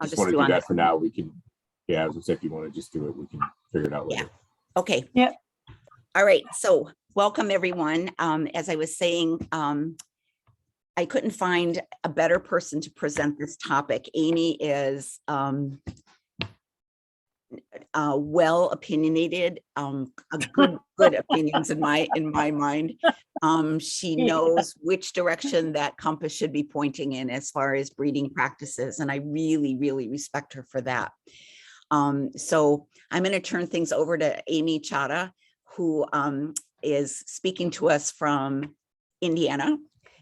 I'll just just want to do do on that for now. We can, yeah, I was gonna say, if you want to just do it, we can figure it out later. Yeah. Okay. Yep. All right. So welcome, everyone. As I was saying, I couldn't find a better person to present this topic. Amy is well opinionated, a good opinions in my mind. She knows which direction that compass should be pointing in as far as breeding practices, and I really, really respect her for that. So I'm going to turn things over to Amy Cada, who is speaking to us from Indiana,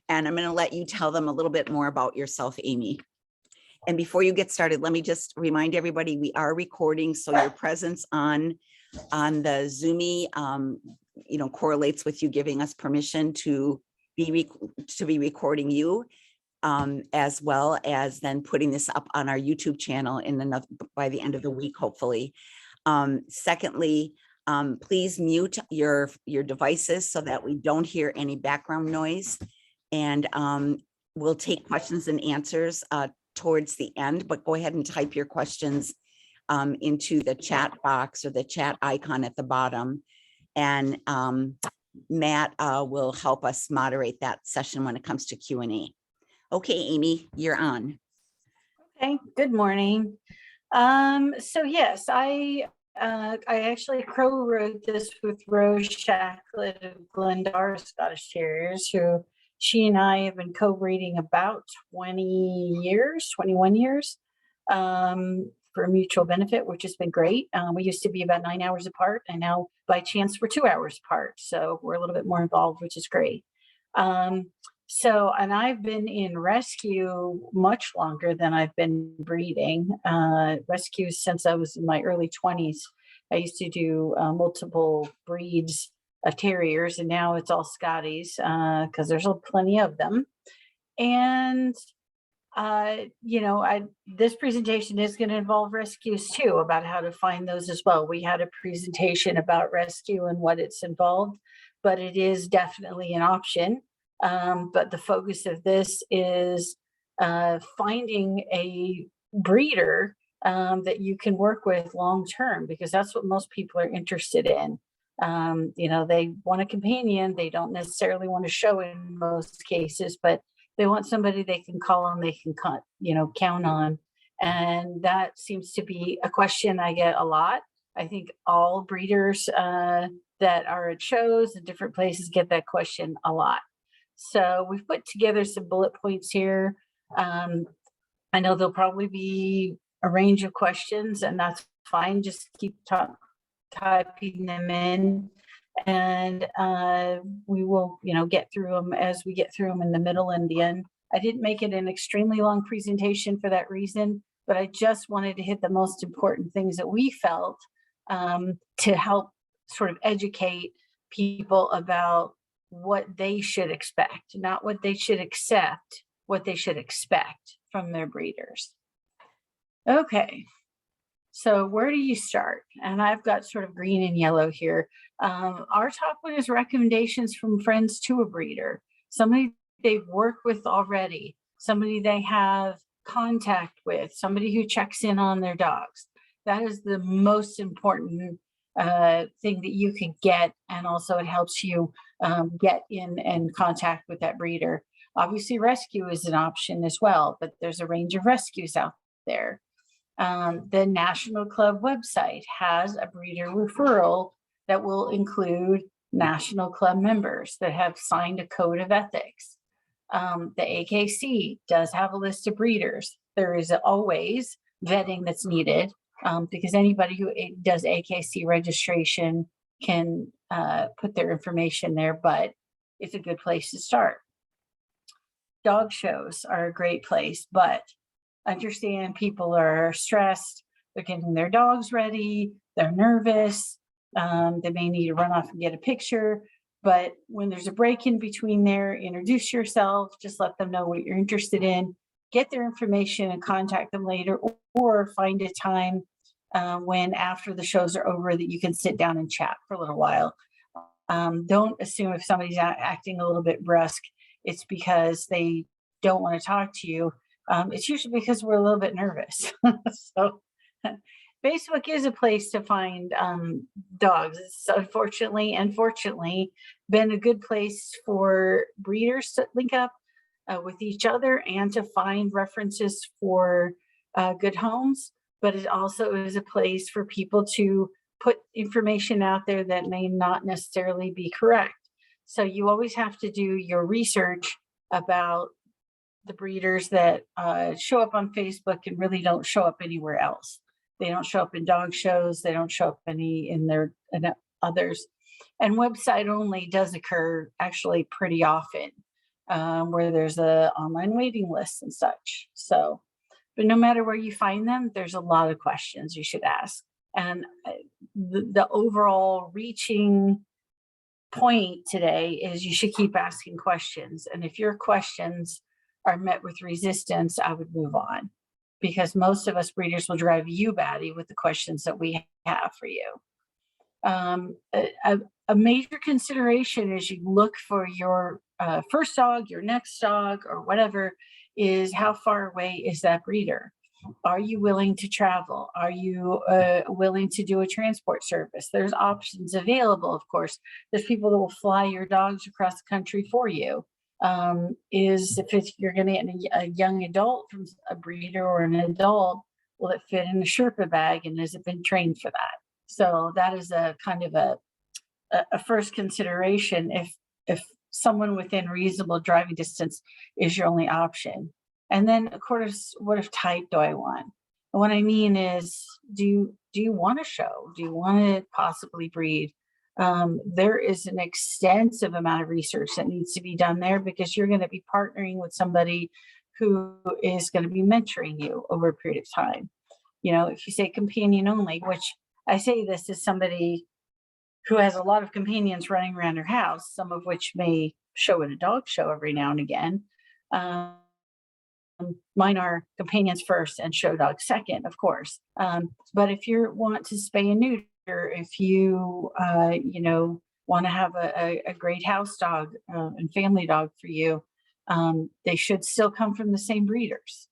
and I'm going to let you tell them a little bit more about yourself, Amy. And before you get started, let me just remind everybody, we are recording, so your presence on the Zoomy, correlates with you giving us permission to be recording you, as well as then putting this up on our YouTube channel by the end of the week, hopefully. Secondly, please mute your devices so that we don't hear any background noise, and we'll take questions and answers towards the end, but go ahead and type your questions into the chat box or the chat icon at the bottom, and Matt will help us moderate that session when it comes to Q&A. Okay, Amy, you're on. Okay, good morning. So yes, I actually co-wrote this with Rose Shacklet of Glendar Scottish Terriers, who she and I have been co-breeding about 21 years, for mutual benefit, which has been great. We used to be about 9 hours apart, and now by chance we're 2 hours apart. So we're a little bit more involved, which is great. And I've been in rescue much longer than I've been breeding. Rescue since I was in my early 20s. I used to do multiple breeds of terriers, and now it's all Scotties because there's plenty of them. And this presentation is going to involve rescues too, about how to find those as well. We had a presentation about rescue and what it's involved, but it is definitely an option. But the focus of this is finding a breeder that you can work with long term, because that's what most people are interested in. They want a companion. They don't necessarily want to show in most cases, but they want somebody they can call on, they can count on. And that seems to be a question I get a lot. I think all breeders that are at shows and different places get that question a lot. So we've put together some bullet points here. I know there'll probably be a range of questions, and that's fine. Just keep typing them in, and we will get through them as we get through them in the middle and the end. I didn't make it an extremely long presentation for that reason, but I just wanted to hit the most important things that we felt to help sort of educate people about what they should expect, not what they should accept, what they should expect from their breeders. Okay. So where do you start? And I've got sort of green and yellow here. Our top one is recommendations from friends to a breeder, somebody they've worked with already, somebody they have contact with, somebody who checks in on their dogs. That is the most important thing that you can get. And also it helps you get in contact with that breeder. Obviously rescue is an option as well, but there's a range of rescues out there. The National Club website has a breeder referral that will include National Club members that have signed a code of ethics. The AKC does have a list of breeders. There is always vetting that's needed because anybody who does AKC registration can put their information there, but it's a good place to start. Dog shows are a great place, but understand people are stressed, they're getting their dogs ready, they're nervous, they may need to run off and get a picture, but when there's a break in between there, introduce yourself, just let them know what you're interested in, get their information and contact them later, or find a time when after the shows are over that you can sit down and chat for a little while. Don't assume if somebody's acting a little bit brusque, it's because they don't want to talk to you. It's usually because we're a little bit nervous. So Facebook is a place to find dogs. It's unfortunately and fortunately been a good place for breeders to link up with each other and to find references for good homes. But it also is a place for people to put information out there that may not necessarily be correct. So you always have to do your research about the breeders that show up on Facebook and really don't show up anywhere else. They don't show up in dog shows. They don't show up in others. And website only does occur actually pretty often, where there's a online waiting list and such. So, but no matter where you find them, there's a lot of questions you should ask. And the overall reaching point today is you should keep asking questions. And if your questions are met with resistance, I would move on, because most of us breeders will drive you batty with the questions that we have for you. A major consideration as you look for your first dog, your next dog, or whatever, is how far away is that breeder? Are you willing to travel? Are you willing to do a transport service? There's options available, of course. There's people that will fly your dogs across the country for you. If you're going to get a young adult from a breeder or an adult, will it fit in a Sherpa bag, and has it been trained for that? So that is a kind of a first consideration if someone within reasonable driving distance is your only option. And then, of course, what type do I want? And what I mean is, do you want to show? Do you want to possibly breed? There is an extensive amount of research that needs to be done there, because you're going to be partnering with somebody who is going to be mentoring you over a period of time. You know, if you say companion only, which I say this as somebody who has a lot of companions running around her house, some of which may show at a dog show every now and again. Mine are companions first and show dogs second, of course. But if you want to spay and neuter, if you want to have a great house dog and family dog for you, they should still come from the same breeders.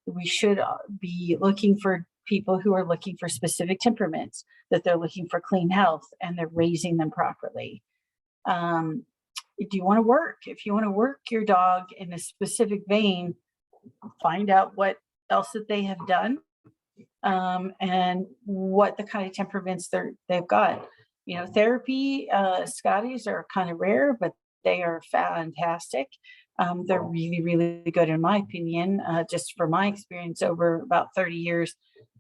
We should be looking for people who are looking for specific temperaments, that they're looking for clean health, and they're raising them properly. Do you want to work? If you want to work your dog in a specific vein, find out what else that they have done, and what the kind of temperaments they've got. You know, therapy, Scotties are kind of rare, but they are fantastic. They're really, really good, in my opinion. Just for my experience over about 30 years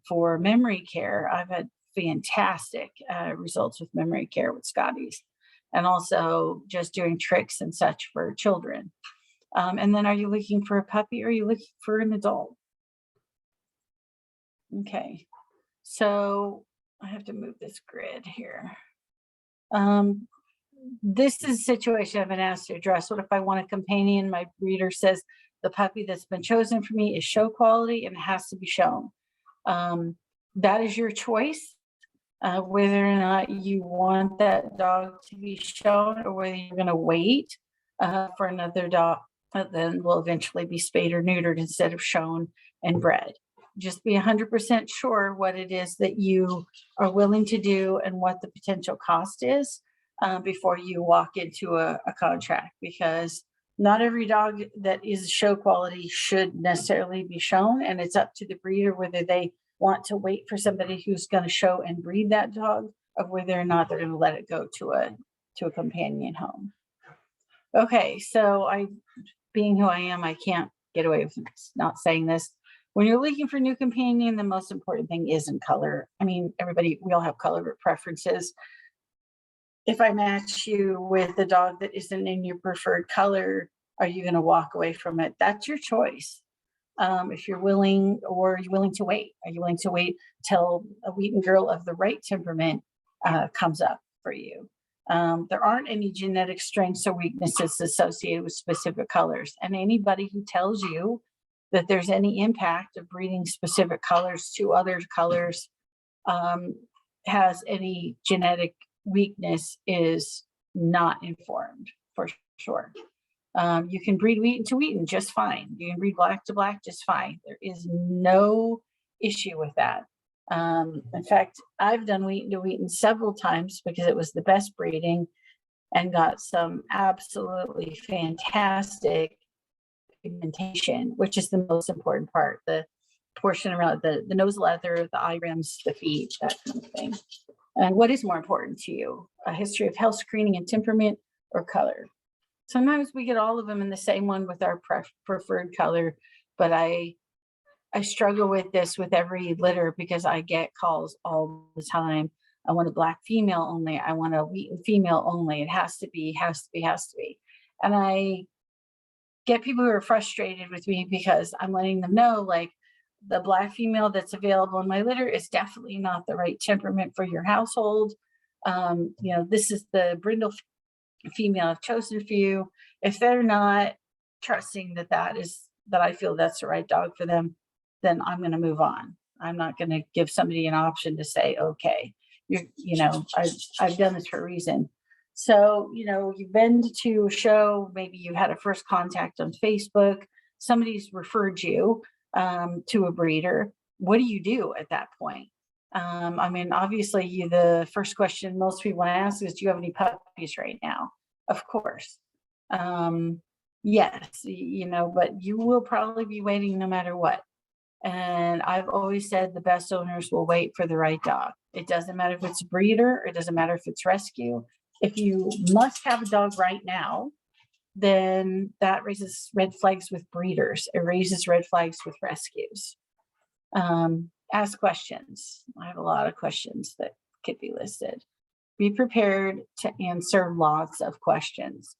for memory care, I've had fantastic results with memory care with Scotties, and also just doing tricks and such for children. And then, are you looking for a puppy, or are you looking for an adult? Okay, so I have to move this grid here. This is a situation I've been asked to address. What if I want a companion? My breeder says the puppy that's been chosen for me is show quality and has to be shown. That is your choice, whether or not you want that dog to be shown, or whether you're going to wait for another dog that then will eventually be spayed or neutered instead of shown and bred. Just be 100% sure what it is that you are willing to do and what the potential cost is before you walk into a contract, because not every dog that is show quality should necessarily be shown, and it's up to the breeder whether they want to wait for somebody who's going to show and breed that dog, or whether or not they're going to let it go to a companion home. Okay, so being who I am, I can't get away with not saying this. When you're looking for a new companion, the most important thing isn't color. I mean, we all have color preferences. If I match you with a dog that isn't in your preferred color, are you going to walk away from it? That's your choice. If you're willing, or are you willing to wait? Are you willing to wait till a Wheaten girl of the right temperament comes up for you? There aren't any genetic strengths or weaknesses associated with specific colors. And anybody who tells you that there's any impact of breeding specific colors to other colors has any genetic weakness is not informed, for sure. You can breed Wheaten to Wheaten just fine. You can breed Black to Black just fine. There is no issue with that. In fact, I've done Wheaten to Wheaten several times because it was the best breeding and got some absolutely fantastic pigmentation, which is the most important part. The portion around the nose leather, the eye rims, the feet, that kind of thing. And what is more important to you? A history of health screening and temperament or color? Sometimes we get all of them in the same one with our preferred color, but I struggle with this with every litter because I get calls all the time. I want a Black female only. I want a Wheaten female only. It has to be. And I get people who are frustrated with me because I'm letting them know, like, the Black female that's available in my litter is definitely not the right temperament for your household. This is the brindle female I've chosen for you. If they're not trusting that I feel that's the right dog for them, then I'm going to move on. I'm not going to give somebody an option to say, okay, I've done this for a reason. So, you've been to a show, maybe you had a first contact on Facebook, somebody's referred you to a breeder. What do you do at that point? Obviously, the first question most people ask is, do you have any puppies right now? Of course. Yes, but you will probably be waiting no matter what. And I've always said the best owners will wait for the right dog. It doesn't matter if it's a breeder, it doesn't matter if it's rescue. If you must have a dog right now, then that raises red flags with breeders. It raises red flags with rescues. Ask questions. I have a lot of questions that could be listed. Be prepared to answer lots of questions.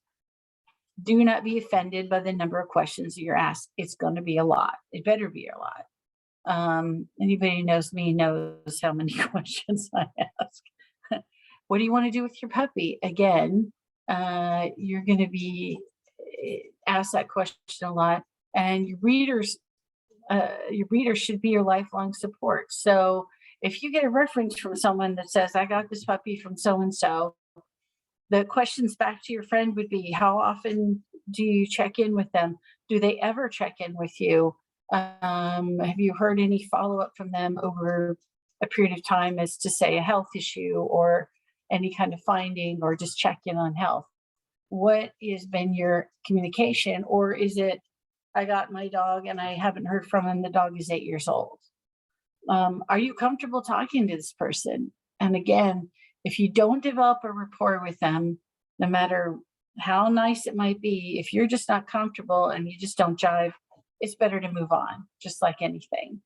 Do not be offended by the number of questions that you're asked. It's going to be a lot. It better be a lot. Anybody who knows me knows how many questions I ask. What do you want to do with your puppy? Again, you're going to be asked that question a lot, and your breeders should be your lifelong support. So if you get a reference from someone that says, I got this puppy from so-and-so, the questions back to your friend would be, how often do you check in with them? Do they ever check in with you? Have you heard any follow-up from them over a period of time as to, say, a health issue or any kind of finding, or just check in on health? What has been your communication? Or is it, I got my dog and I haven't heard from him, the dog is 8 years old? Are you comfortable talking to this person? And again, if you don't develop a rapport with them, no matter how nice it might be, if you're just not comfortable and you just don't jive, it's better to move on, just like anything.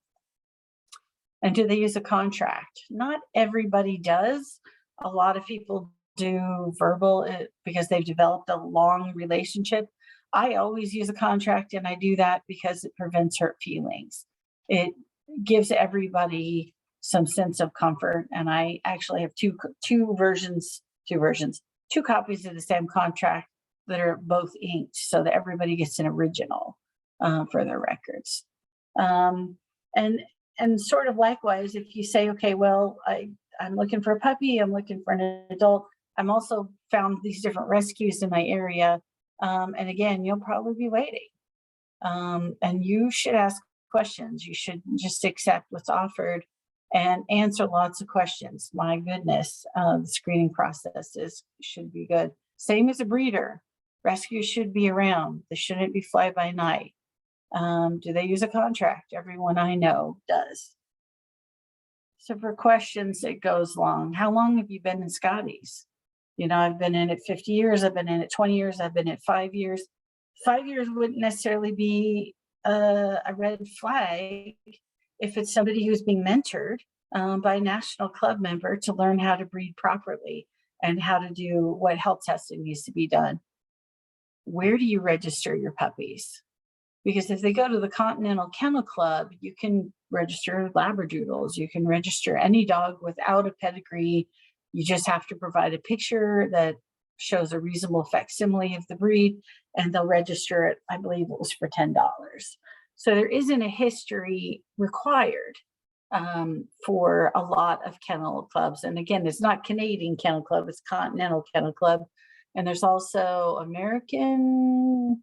And do they use a contract? Not everybody does. A lot of people do verbal because they've developed a long relationship. I always use a contract, and I do that because it prevents hurt feelings. It gives everybody some sense of comfort. And I actually have two copies of the same contract that are both inked, so that everybody gets an original for their records. And sort of likewise, if you say, okay, well, I'm looking for a puppy, I'm looking for an adult, I'm also found these different rescues in my area. And again, you'll probably be waiting. And you should ask questions. You should just accept what's offered and answer lots of questions. My goodness, the screening process should be good. Same as a breeder. Rescues should be around. They shouldn't be fly by night. Do they use a contract? Everyone I know does. So for questions, it goes long. How long have you been in Scotties? I've been in it 50 years. I've been in it 20 years. I've been in it 5 years. 5 years wouldn't necessarily be a red flag if it's somebody who's being mentored by a national club member to learn how to breed properly and how to do what health testing needs to be done. Where do you register your puppies? Because if they go to the Continental Kennel Club, you can register Labradoodles. You can register any dog without a pedigree. You just have to provide a picture that shows a reasonable facsimile of the breed, and they'll register it. I believe it was for $10. So there isn't a history required for a lot of kennel clubs. And again, it's not Canadian Kennel Club, it's Continental Kennel Club. And there's also American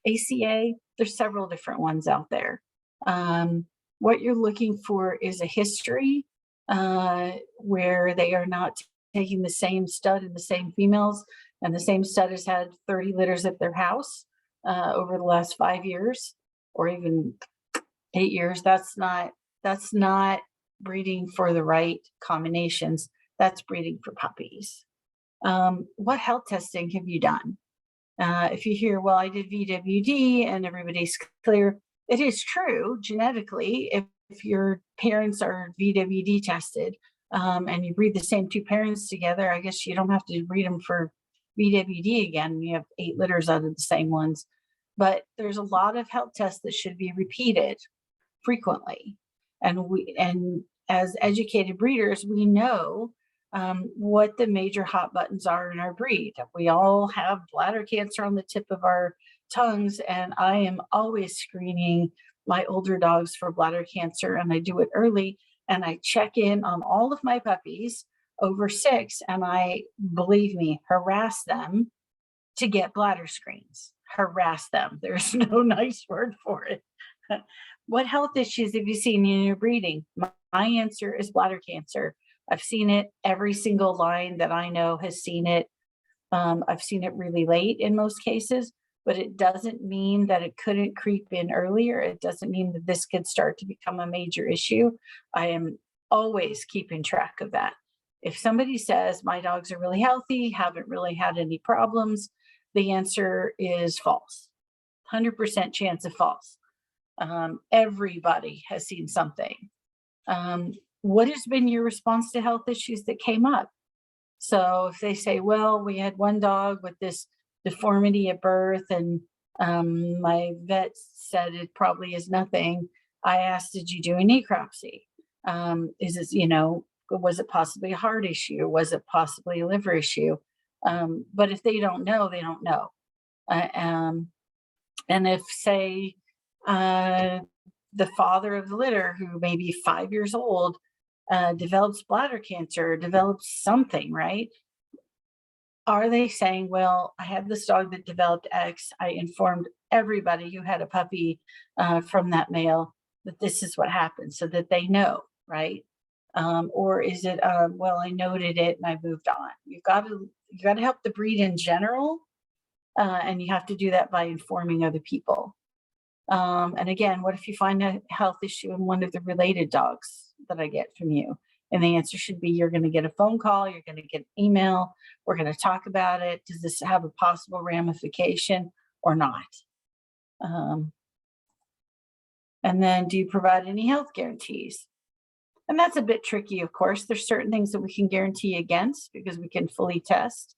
ACA. There's several different ones out there. What you're looking for is a history where they are not taking the same stud and the same females, and the same stud has had 30 litters at their house over the last 5 years or even 8 years. That's not breeding for the right combinations. That's breeding for puppies. What health testing have you done? If you hear, well, I did VWD and everybody's clear, it is true genetically. If your parents are VWD tested and you breed the same two parents together, I guess you don't have to breed them for VWD again. You have 8 litters out of the same ones. But there's a lot of health tests that should be repeated frequently. And as educated breeders, we know what the major hot buttons are in our breed. We all have bladder cancer on the tip of our tongues, and I am always screening my older dogs for bladder cancer, and I do it early, and I check in on all of my puppies over 6, and I, believe me, harass them to get bladder screens. Harass them. There's no nice word for it. What health issues have you seen in your breeding? My answer is bladder cancer. I've seen it. Every single line that I know has seen it. I've seen it really late in most cases, but it doesn't mean that it couldn't creep in earlier. It doesn't mean that this could start to become a major issue. I am always keeping track of that. If somebody says my dogs are really healthy, haven't really had any problems, the answer is false. 100% chance of false. Everybody has seen something. What has been your response to health issues that came up? So if they say, well, we had one dog with this deformity at birth and my vet said it probably is nothing, I asked, did you do a necropsy? Is this, was it possibly a heart issue? Was it possibly a liver issue? But if they don't know, they don't know. And if, say, the father of the litter, who may be 5 years old, develops bladder cancer, develops something, right? Are they saying, well, I have this dog that developed X. I informed everybody who had a puppy from that male that this is what happened, so that they know, right? Or is it, well, I noted it and I moved on? You got to help the breed in general, and you have to do that by informing other people. And again, what if you find a health issue in one of the related dogs that I get from you? And the answer should be, you're going to get a phone call, you're going to get an email, we're going to talk about it. Does this have a possible ramification or not? And then, do you provide any health guarantees? And that's a bit tricky, of course. There's certain things that we can guarantee against because we can fully test.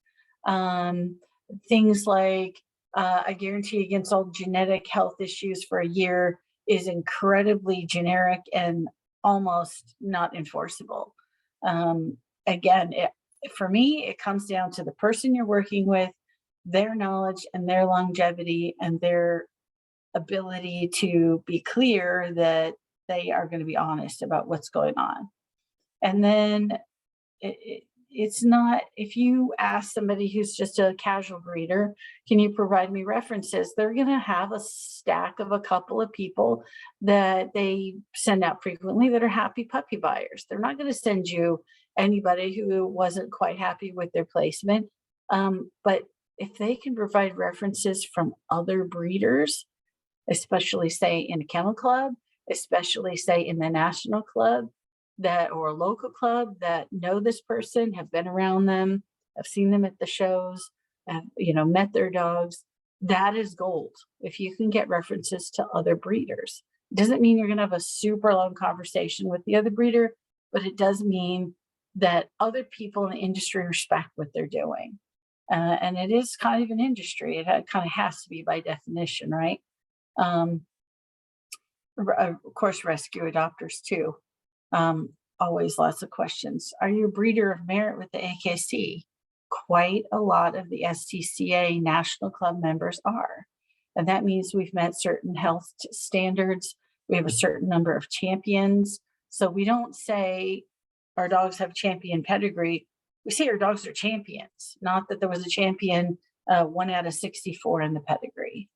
Things like a guarantee against all genetic health issues for a year is incredibly generic and almost not enforceable. Again, for me, it comes down to the person you're working with, their knowledge and their longevity and their ability to be clear that they are going to be honest about what's going on. And then it's not, if you ask somebody who's just a casual breeder, can you provide me references? They're going to have a stack of a couple of people that they send out frequently that are happy puppy buyers. They're not going to send you anybody who wasn't quite happy with their placement. But if they can provide references from other breeders, especially say in a kennel club, especially say in the national club, that or a local club that know this person, have been around them, have seen them at the shows, have, met their dogs, that is gold. If you can get references to other breeders, it doesn't mean you're going to have a super long conversation with the other breeder, but it does mean that other people in the industry respect what they're doing. And it is kind of an industry. It kind of has to be by definition, right? Of course, rescue adopters too. Always lots of questions. Are you a breeder of merit with the AKC? Quite a lot of the STCA National Club members are. And that means we've met certain health standards. We have a certain number of champions. So we don't say our dogs have champion pedigree. we say our dogs are champions, not that there was a champion 1 out of 64 in the pedigree.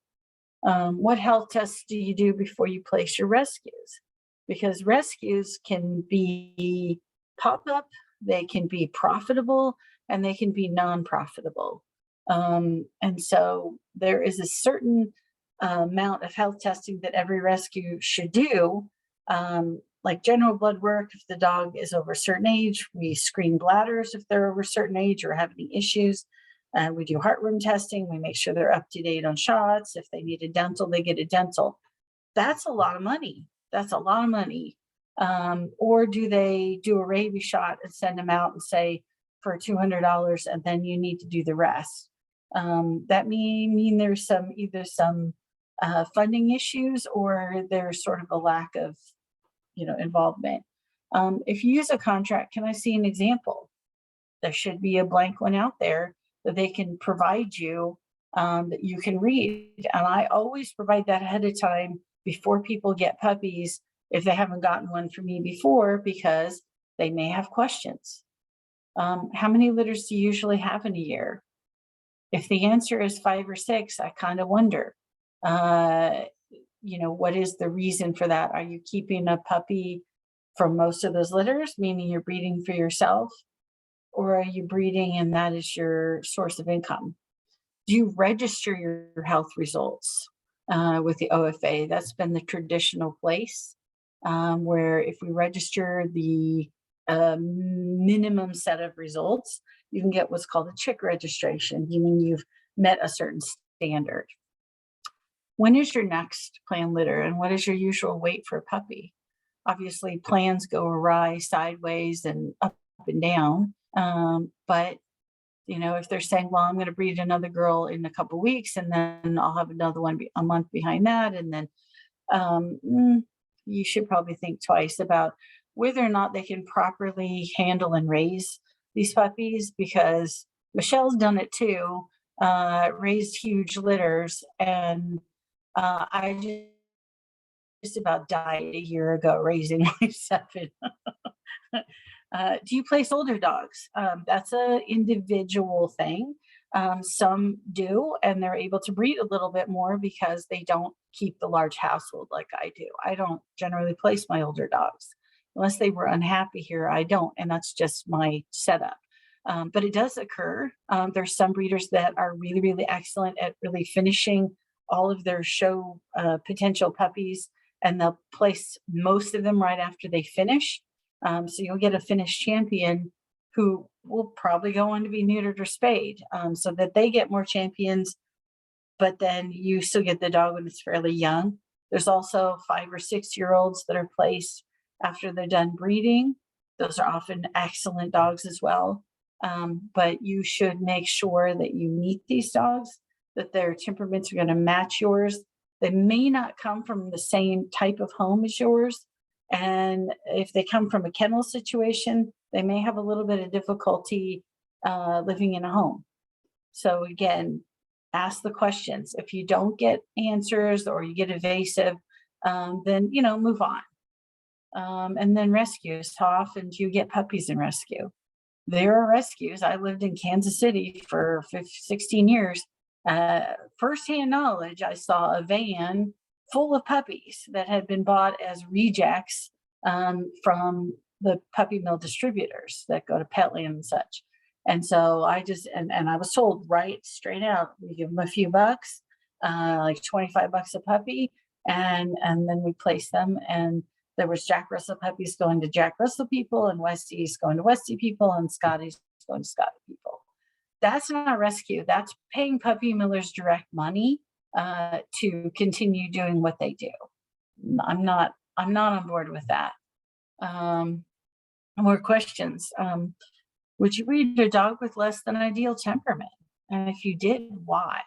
What health tests do you do before you place your rescues? Because rescues can be pop-up, they can be profitable, and they can be non-profitable. And so there is a certain amount of health testing that every rescue should do. Like general blood work, if the dog is over a certain age, we screen bladders if they're over a certain age or have any issues. We do heartworm testing. We make sure they're up to date on shots. If they need a dental, they get a dental. That's a lot of money. That's a lot of money. Or do they do a rabies shot and send them out and say for $200 and then you need to do the rest? That mean there's either some funding issues or there's sort of a lack of involvement. If you use a contract, can I see an example? There should be a blank one out there that they can provide you that you can read. And I always provide that ahead of time before people get puppies if they haven't gotten one from me before, because they may have questions. How many litters do you usually have in a year? If the answer is 5 or 6, I kind of wonder, what is the reason for that? Are you keeping a puppy from most of those litters, meaning you're breeding for yourself? Or are you breeding and that is your source of income? Do you register your health results with the OFA? That's been the traditional place where if we register the minimum set of results, you can get what's called a chick registration, meaning you've met a certain standard. When is your next planned litter and what is your usual weight for a puppy? Obviously, plans go awry, sideways, and up and down. But if they're saying, well, I'm going to breed another girl in a couple of weeks and then I'll have another one a month behind that, and then you should probably think twice about whether or not they can properly handle and raise these puppies, because Michelle's done it too, raised huge litters, and I just about died a year ago raising my 7. Do you place older dogs? That's an individual thing. Some do, and they're able to breed a little bit more because they don't keep the large household like I do. I don't generally place my older dogs. Unless they were unhappy here, I don't, and that's just my setup. But it does occur. There's some breeders that are really, really excellent at really finishing all of their show potential puppies, and they'll place most of them right after they finish. So you'll get a finished champion who will probably go on to be neutered or spayed, so that they get more champions, but then you still get the dog when it's fairly young. There's also 5 or 6 year olds that are placed after they're done breeding. Those are often excellent dogs as well. But you should make sure that you meet these dogs, that their temperaments are going to match yours. They may not come from the same type of home as yours. And if they come from a kennel situation, they may have a little bit of difficulty living in a home. So again, ask the questions. If you don't get answers or you get evasive, then, move on. And then rescues. How often do you get puppies in rescue? There are rescues. I lived in Kansas City for 16 years. Firsthand knowledge, I saw a van full of puppies that had been bought as rejects from the puppy mill distributors that go to Petland and such. And so I was told right straight out, we give them a few bucks, like $25 a puppy, and then we place them. And there was Jack Russell puppies going to Jack Russell people, and Westies going to Westie people, and Scotties going to Scottie people. That's not a rescue. That's paying puppy millers direct money to continue doing what they do. I'm not on board with that. More questions. Would you breed a dog with less than ideal temperament? And if you did, why?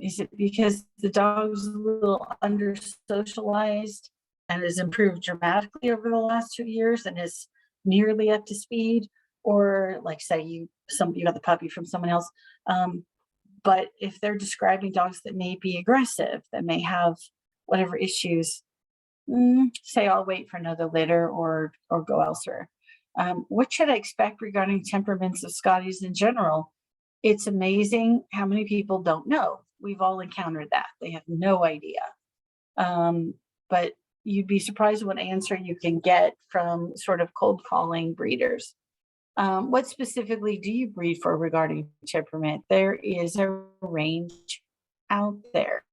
Is it because the dog's a little under socialized and has improved dramatically over the last 2 years and is nearly up to speed? Or like say you got the puppy from someone else. But if they're describing dogs that may be aggressive, that may have whatever issues, say I'll wait for another litter or go elsewhere. What should I expect regarding temperaments of Scotties in general? It's amazing how many people don't know. We've all encountered that. They have no idea. But you'd be surprised what answer you can get from sort of cold calling breeders. What specifically do you breed for regarding temperament? There is a range out there.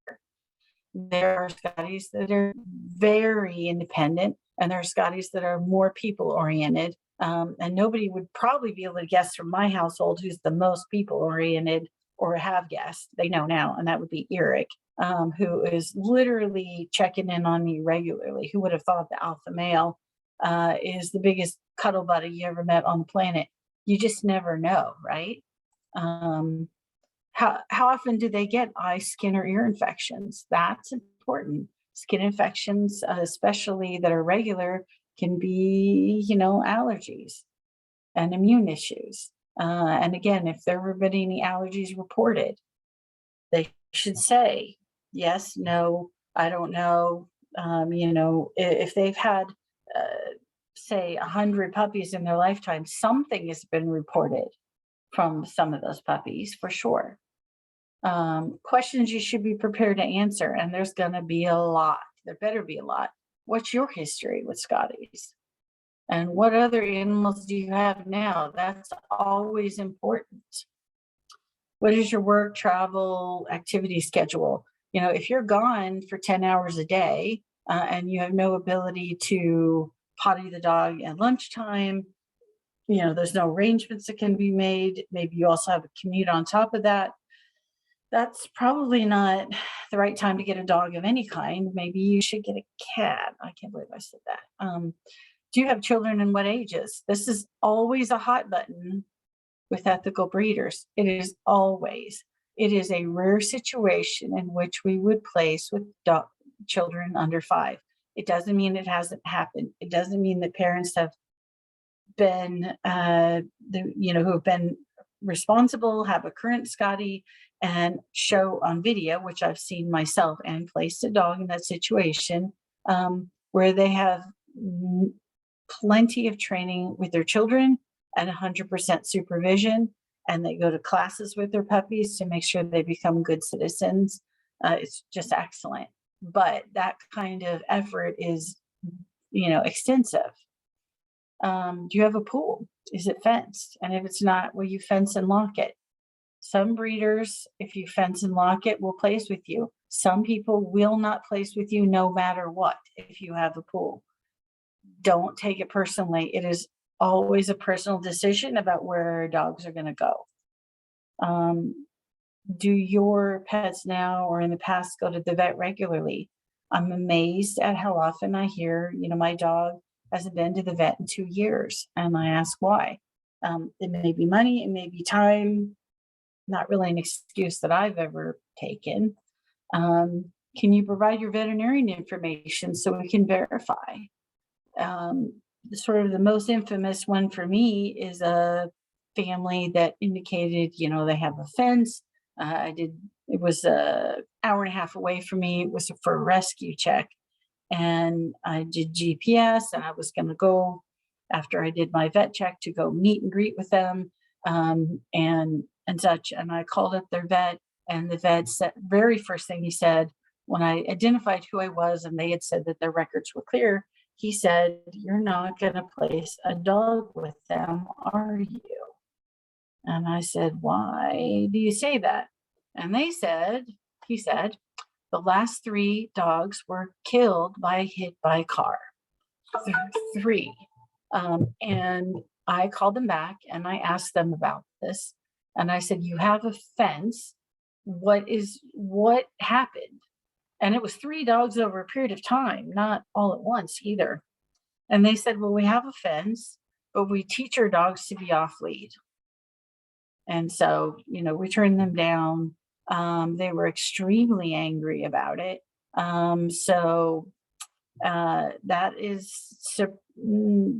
There are Scotties that are very independent, and there are Scotties that are more people oriented. And nobody would probably be able to guess from my household who's the most people oriented, or have guessed. They know now, and that would be Eric, who is literally checking in on me regularly. Who would have thought the alpha male is the biggest cuddle buddy you ever met on the planet? You just never know, right? How often do they get eye, skin, or ear infections? That's important. Skin infections, especially that are regular, can be, allergies and immune issues. And again, if there have been any allergies reported, they should say yes, no, I don't know. If they've had, say, 100 puppies in their lifetime, something has been reported from some of those puppies for sure. Questions you should be prepared to answer, and there's going to be a lot. There better be a lot. What's your history with Scotties? And what other animals do you have now? That's always important. What is your work, travel, activity schedule? If you're gone for 10 hours a day and you have no ability to potty the dog at lunchtime, there's no arrangements that can be made. Maybe you also have a commute on top of that. That's probably not the right time to get a dog of any kind. Maybe you should get a cat. I can't believe I said that. Do you have children, and what ages? This is always a hot button with ethical breeders. It is always. It is a rare situation in which we would place with children under 5. It doesn't mean it hasn't happened. It doesn't mean that parents have been, who have been responsible, have a current Scottie, and show on video, which I've seen myself, and placed a dog in that situation where they have plenty of training with their children and 100% supervision, and they go to classes with their puppies to make sure they become good citizens. It's just excellent. But that kind of effort is, extensive. Do you have a pool? Is it fenced? And if it's not, will you fence and lock it? Some breeders, if you fence and lock it, will place with you. Some people will not place with you no matter what if you have a pool. Don't take it personally. It is always a personal decision about where dogs are going to go. Do your pets now or in the past go to the vet regularly? I'm amazed at how often I hear, my dog hasn't been to the vet in 2 years. And I ask why. It may be money, it may be time. Not really an excuse that I've ever taken. Can you provide your veterinarian information so we can verify? Sort of the most infamous one for me is a family that indicated, they have a fence. It was an hour and a half away from me. It was for a rescue check. And I did GPS, and I was going to go after I did my vet check to go meet and greet with them and such. And I called up their vet, and the vet said, very first thing he said, when I identified who I was and they had said that their records were clear, he said, "You're not going to place a dog with them, are you?" And I said, "Why do you say that?" And he said, "The last 3 dogs were killed hit by a car." 3. And I called them back and I asked them about this. And I said, "You have a fence. What happened?" And it was 3 dogs over a period of time, not all at once either. And they said, "Well, we have a fence, but we teach our dogs to be off lead." And so, we turned them down. They were extremely angry about it. That is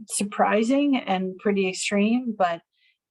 surprising and pretty extreme, but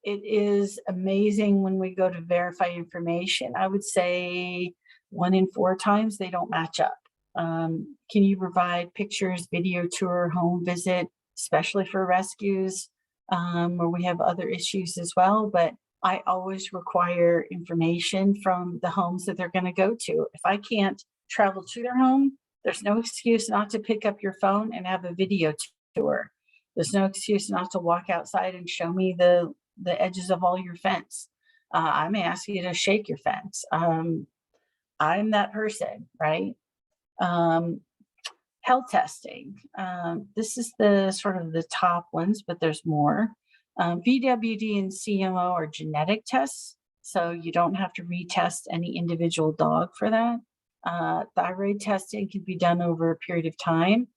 it is amazing when we go to verify information. I would say 1 in 4 times they don't match up. Can you provide pictures, video tour, home visit, especially for rescues? where we have other issues as well, but I always require information from the homes that they're going to go to. If I can't travel to their home, there's no excuse not to pick up your phone and have a video tour. There's no excuse not to walk outside and show me the edges of all your fence. I may ask you to shake your fence. I'm that person, right? Health testing. This is the sort of the top ones, but there's more. VWD and CMO are genetic tests, so you don't have to retest any individual dog for that. Thyroid testing can be done over a period of time.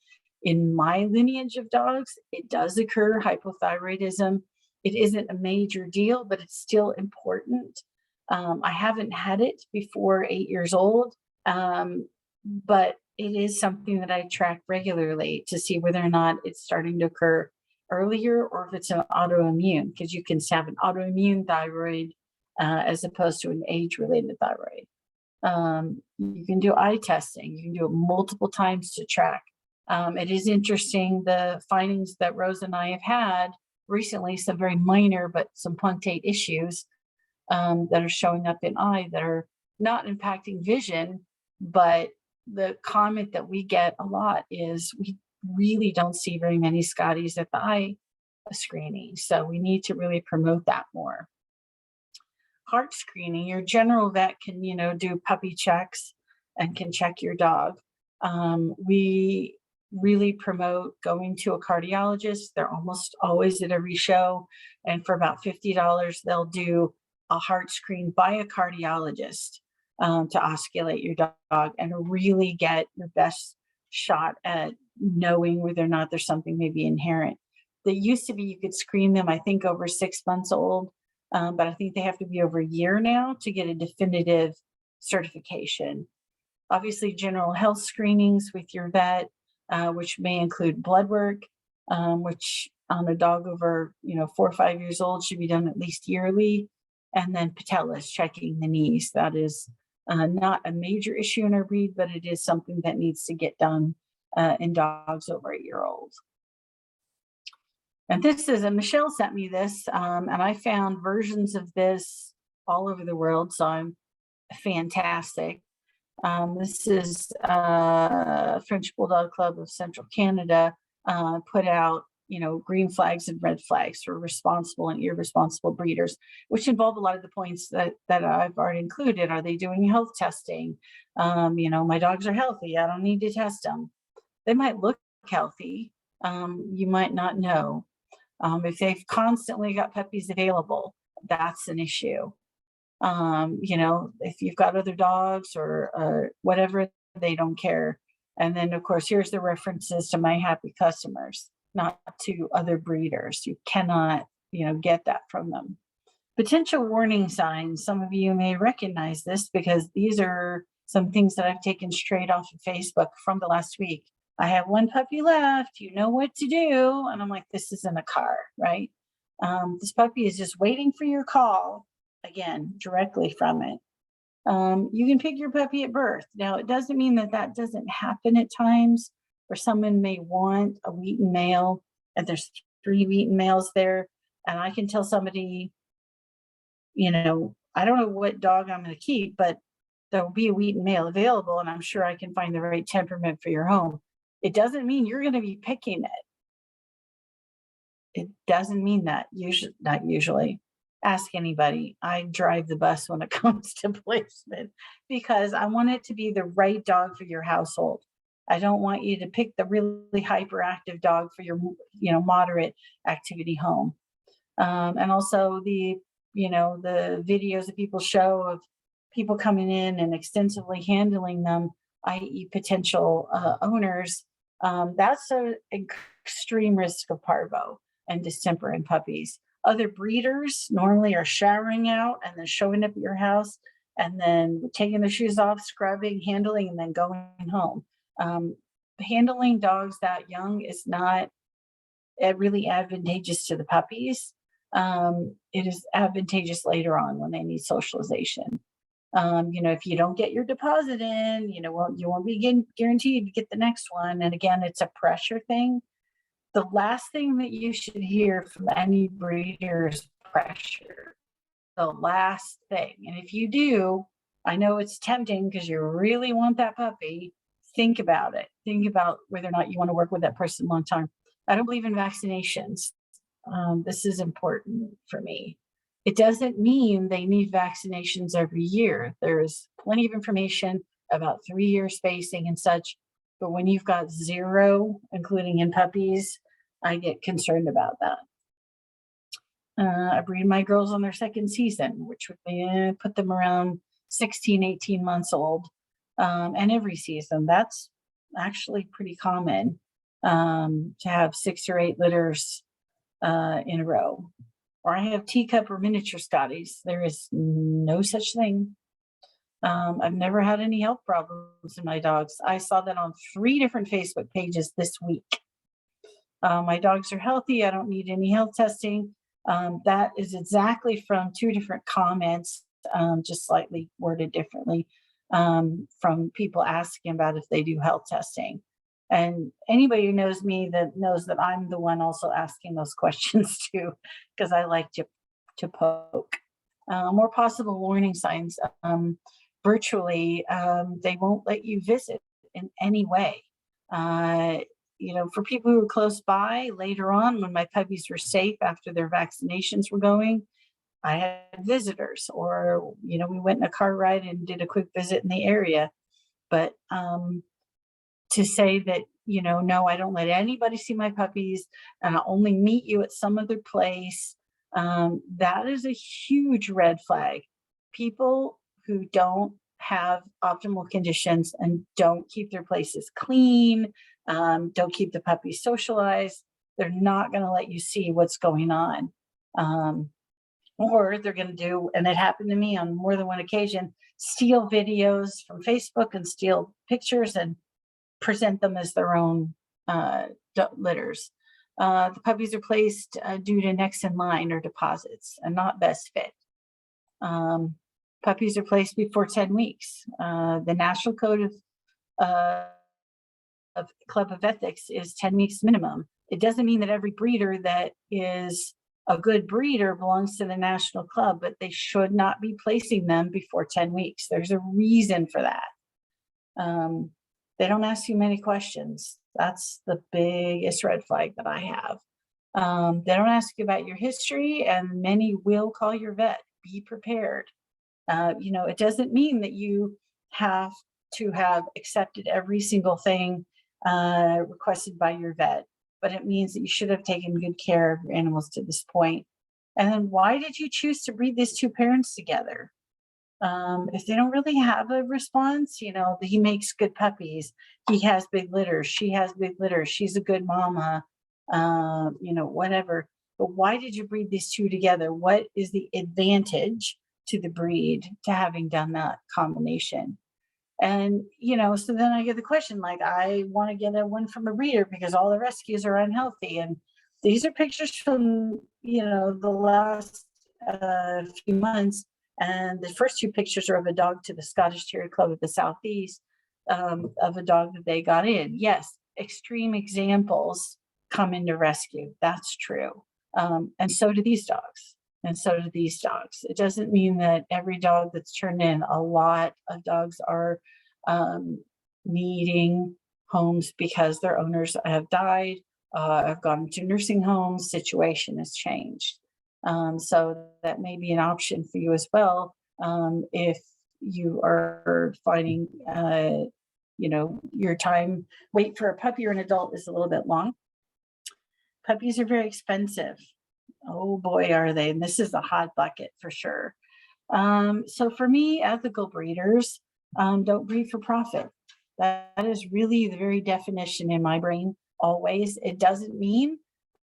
In my lineage of dogs, it does occur, hypothyroidism. It isn't a major deal, but it's still important. I haven't had it before 8 years old, but it is something that I track regularly to see whether or not it's starting to occur earlier or if it's an autoimmune, because you can have an autoimmune thyroid as opposed to an age-related thyroid. You can do eye testing. You can do it multiple times to track. It is interesting, the findings that Rose and I have had recently, some very minor, but some punctate issues that are showing up in eye that are not impacting vision, but the comment that we get a lot is we really don't see very many Scotties at the eye screening. So we need to really promote that more. Heart screening, your general vet can, do puppy checks and can check your dog. We really promote going to a cardiologist. They're almost always at every show. And for about $50, they'll do a heart screen by a cardiologist to osculate your dog and really get your best shot at knowing whether or not there's something maybe inherent. That used to be you could screen them, I think, over 6 months old, but I think they have to be over a year now to get a definitive certification. Obviously, general health screenings with your vet, which may include blood work, which on a dog over 4 or 5 years old should be done at least yearly, and then patellas, checking the knees. That is not a major issue in our breed, but it is something that needs to get done in dogs over a year old. And this is, and Michelle sent me this, and I found versions of this all over the world, so I'm fantastic. This is French Bulldog Club of Central Canada put out, green flags and red flags for responsible and irresponsible breeders, which involve a lot of the points that I've already included. Are they doing health testing? My dogs are healthy. I don't need to test them. They might look healthy. You might not know. If they've constantly got puppies available, that's an issue. If you've got other dogs or whatever, they don't care. And then, of course, here's the references to my happy customers, not to other breeders. You cannot, get that from them. Potential warning signs. Some of you may recognize this because these are some things that I've taken straight off of Facebook from the last week. I have one puppy left. You know what to do. And I'm like, this isn't a car, right? This puppy is just waiting for your call. Again, directly from it. You can pick your puppy at birth. Now, it doesn't mean that doesn't happen at times, where someone may want a Wheaten male, and there's 3 Wheaten males there, and I can tell somebody, I don't know what dog I'm going to keep, but there will be a Wheaten male available, and I'm sure I can find the right temperament for your home. It doesn't mean you're going to be picking it. It doesn't mean that, not usually. Ask anybody. I drive the bus when it comes to placement because I want it to be the right dog for your household. I don't want you to pick the really hyperactive dog for your, moderate activity home. And also the videos that people show of people coming in and extensively handling them, i.e. potential owners, that's an extreme risk of parvo and distemper in puppies. Other breeders normally are showering out and then showing up at your house and then taking their shoes off, scrubbing, handling, and then going home. Handling dogs that young is not really advantageous to the puppies. It is advantageous later on when they need socialization. If you don't get your deposit in, you won't be guaranteed to get the next one. And again, it's a pressure thing. The last thing that you should hear from any breeder is pressure. The last thing. And if you do, I know it's tempting because you really want that puppy. Think about it. Think about whether or not you want to work with that person a long time. I don't believe in vaccinations. This is important for me. It doesn't mean they need vaccinations every year. There's plenty of information about 3-year spacing and such. But when you've got 0, including in puppies, I get concerned about that. I breed my girls on their 2nd season, which would put them around 16, 18 months old. And every season, that's actually pretty common to have 6 or 8 litters in a row. Or I have teacup or miniature Scotties. There is no such thing. I've never had any health problems in my dogs. I saw that on 3 different Facebook pages this week. My dogs are healthy. I don't need any health testing. That is exactly from 2 different comments, just slightly worded differently, from people asking about if they do health testing. And anybody who knows me that knows that I'm the one also asking those questions too, because I like to poke. More possible warning signs. Virtually, they won't let you visit in any way. For people who were close by later on, when my puppies were safe after their vaccinations were going, I had visitors, or, we went in a car ride and did a quick visit in the area. But to say that, no, I don't let anybody see my puppies and I'll only meet you at some other place, that is a huge red flag. People who don't have optimal conditions and don't keep their places clean, don't keep the puppies socialized, they're not going to let you see what's going on. Or they're going to do, and it happened to me on more than one occasion, steal videos from Facebook and steal pictures and present them as their own litters. The puppies are placed due to next in line or deposits and not best fit. Puppies are placed before 10 weeks. The National Code of Club of Ethics is 10 weeks minimum. It doesn't mean that every breeder that is a good breeder belongs to the National Club, but they should not be placing them before 10 weeks. There's a reason for that. They don't ask you many questions. That's the biggest red flag that I have. They don't ask you about your history, and many will call your vet. Be prepared. It doesn't mean that you have to have accepted every single thing requested by your vet, but it means that you should have taken good care of your animals to this point. And then why did you choose to breed these 2 parents together? If they don't really have a response, he makes good puppies, he has big litters, she has big litters, she's a good mama, whatever. But why did you breed these 2 together? What is the advantage to the breed to having done that combination? And, so then I get the question, like, I want to get one from a breeder because all the rescues are unhealthy. And these are pictures from, the last few months. And the first 2 pictures are of a dog to the Scottish Terrier Club of the Southeast, of a dog that they got in. Yes, extreme examples come into rescue. That's true. And so do these dogs. It doesn't mean that every dog that's turned in. A lot of dogs are needing homes because their owners have died, have gone to nursing homes, situation has changed. So that may be an option for you as well. If you are finding, your time wait for a puppy or an adult is a little bit long. Puppies are very expensive. Oh boy, are they. And this is a hot bucket for sure. So for me, ethical breeders don't breed for profit. That is really the very definition in my brain always. It doesn't mean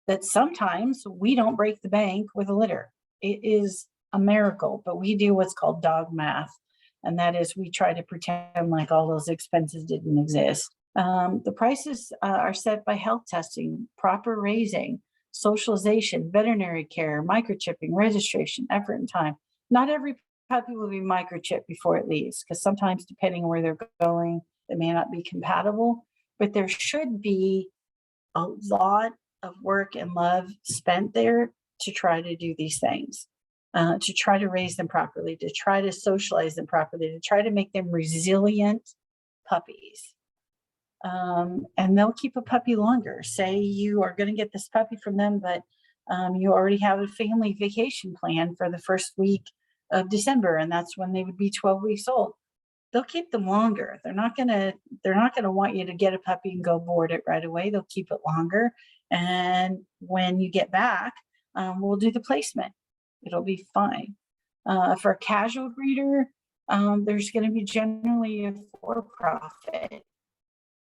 that sometimes we don't break the bank with a litter. It is a miracle, but we do what's called dog math. And that is we try to pretend like all those expenses didn't exist. The prices are set by health testing, proper raising, socialization, veterinary care, microchipping, registration, effort, and time. Not every puppy will be microchipped before it leaves, because sometimes depending on where they're going, it may not be compatible, but there should be a lot of work and love spent there to try to do these things, to try to raise them properly, to try to socialize them properly, to try to make them resilient puppies. And they'll keep a puppy longer. Say you are going to get this puppy from them, but you already have a family vacation plan for the first week of December, and that's when they would be 12 weeks old. They'll keep them longer. They're not gonna want you to get a puppy and go board it right away. They'll keep it longer. And when you get back, we'll do the placement. It'll be fine. For a casual breeder, there's going to be generally a for-profit,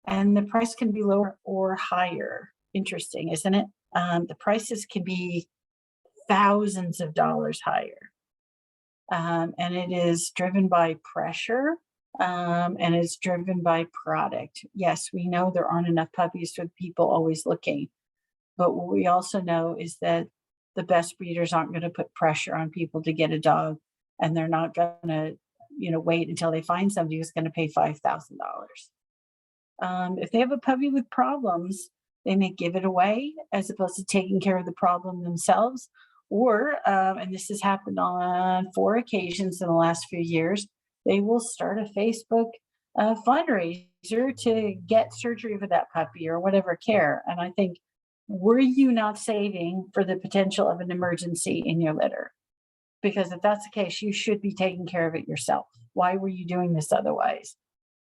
and the price can be lower or higher. Interesting, isn't it? The prices can be thousands of dollars higher. And it is driven by pressure, and it's driven by product. Yes, we know there aren't enough puppies for people always looking, but what we also know is that the best breeders aren't going to put pressure on people to get a dog, and they're not going to, wait until they find somebody who's going to pay $5,000. If they have a puppy with problems, they may give it away as opposed to taking care of the problem themselves. Or, and this has happened on 4 occasions in the last few years, they will start a Facebook fundraiser to get surgery for that puppy or whatever care. And I think, were you not saving for the potential of an emergency in your litter? Because if that's the case, you should be taking care of it yourself. Why were you doing this otherwise?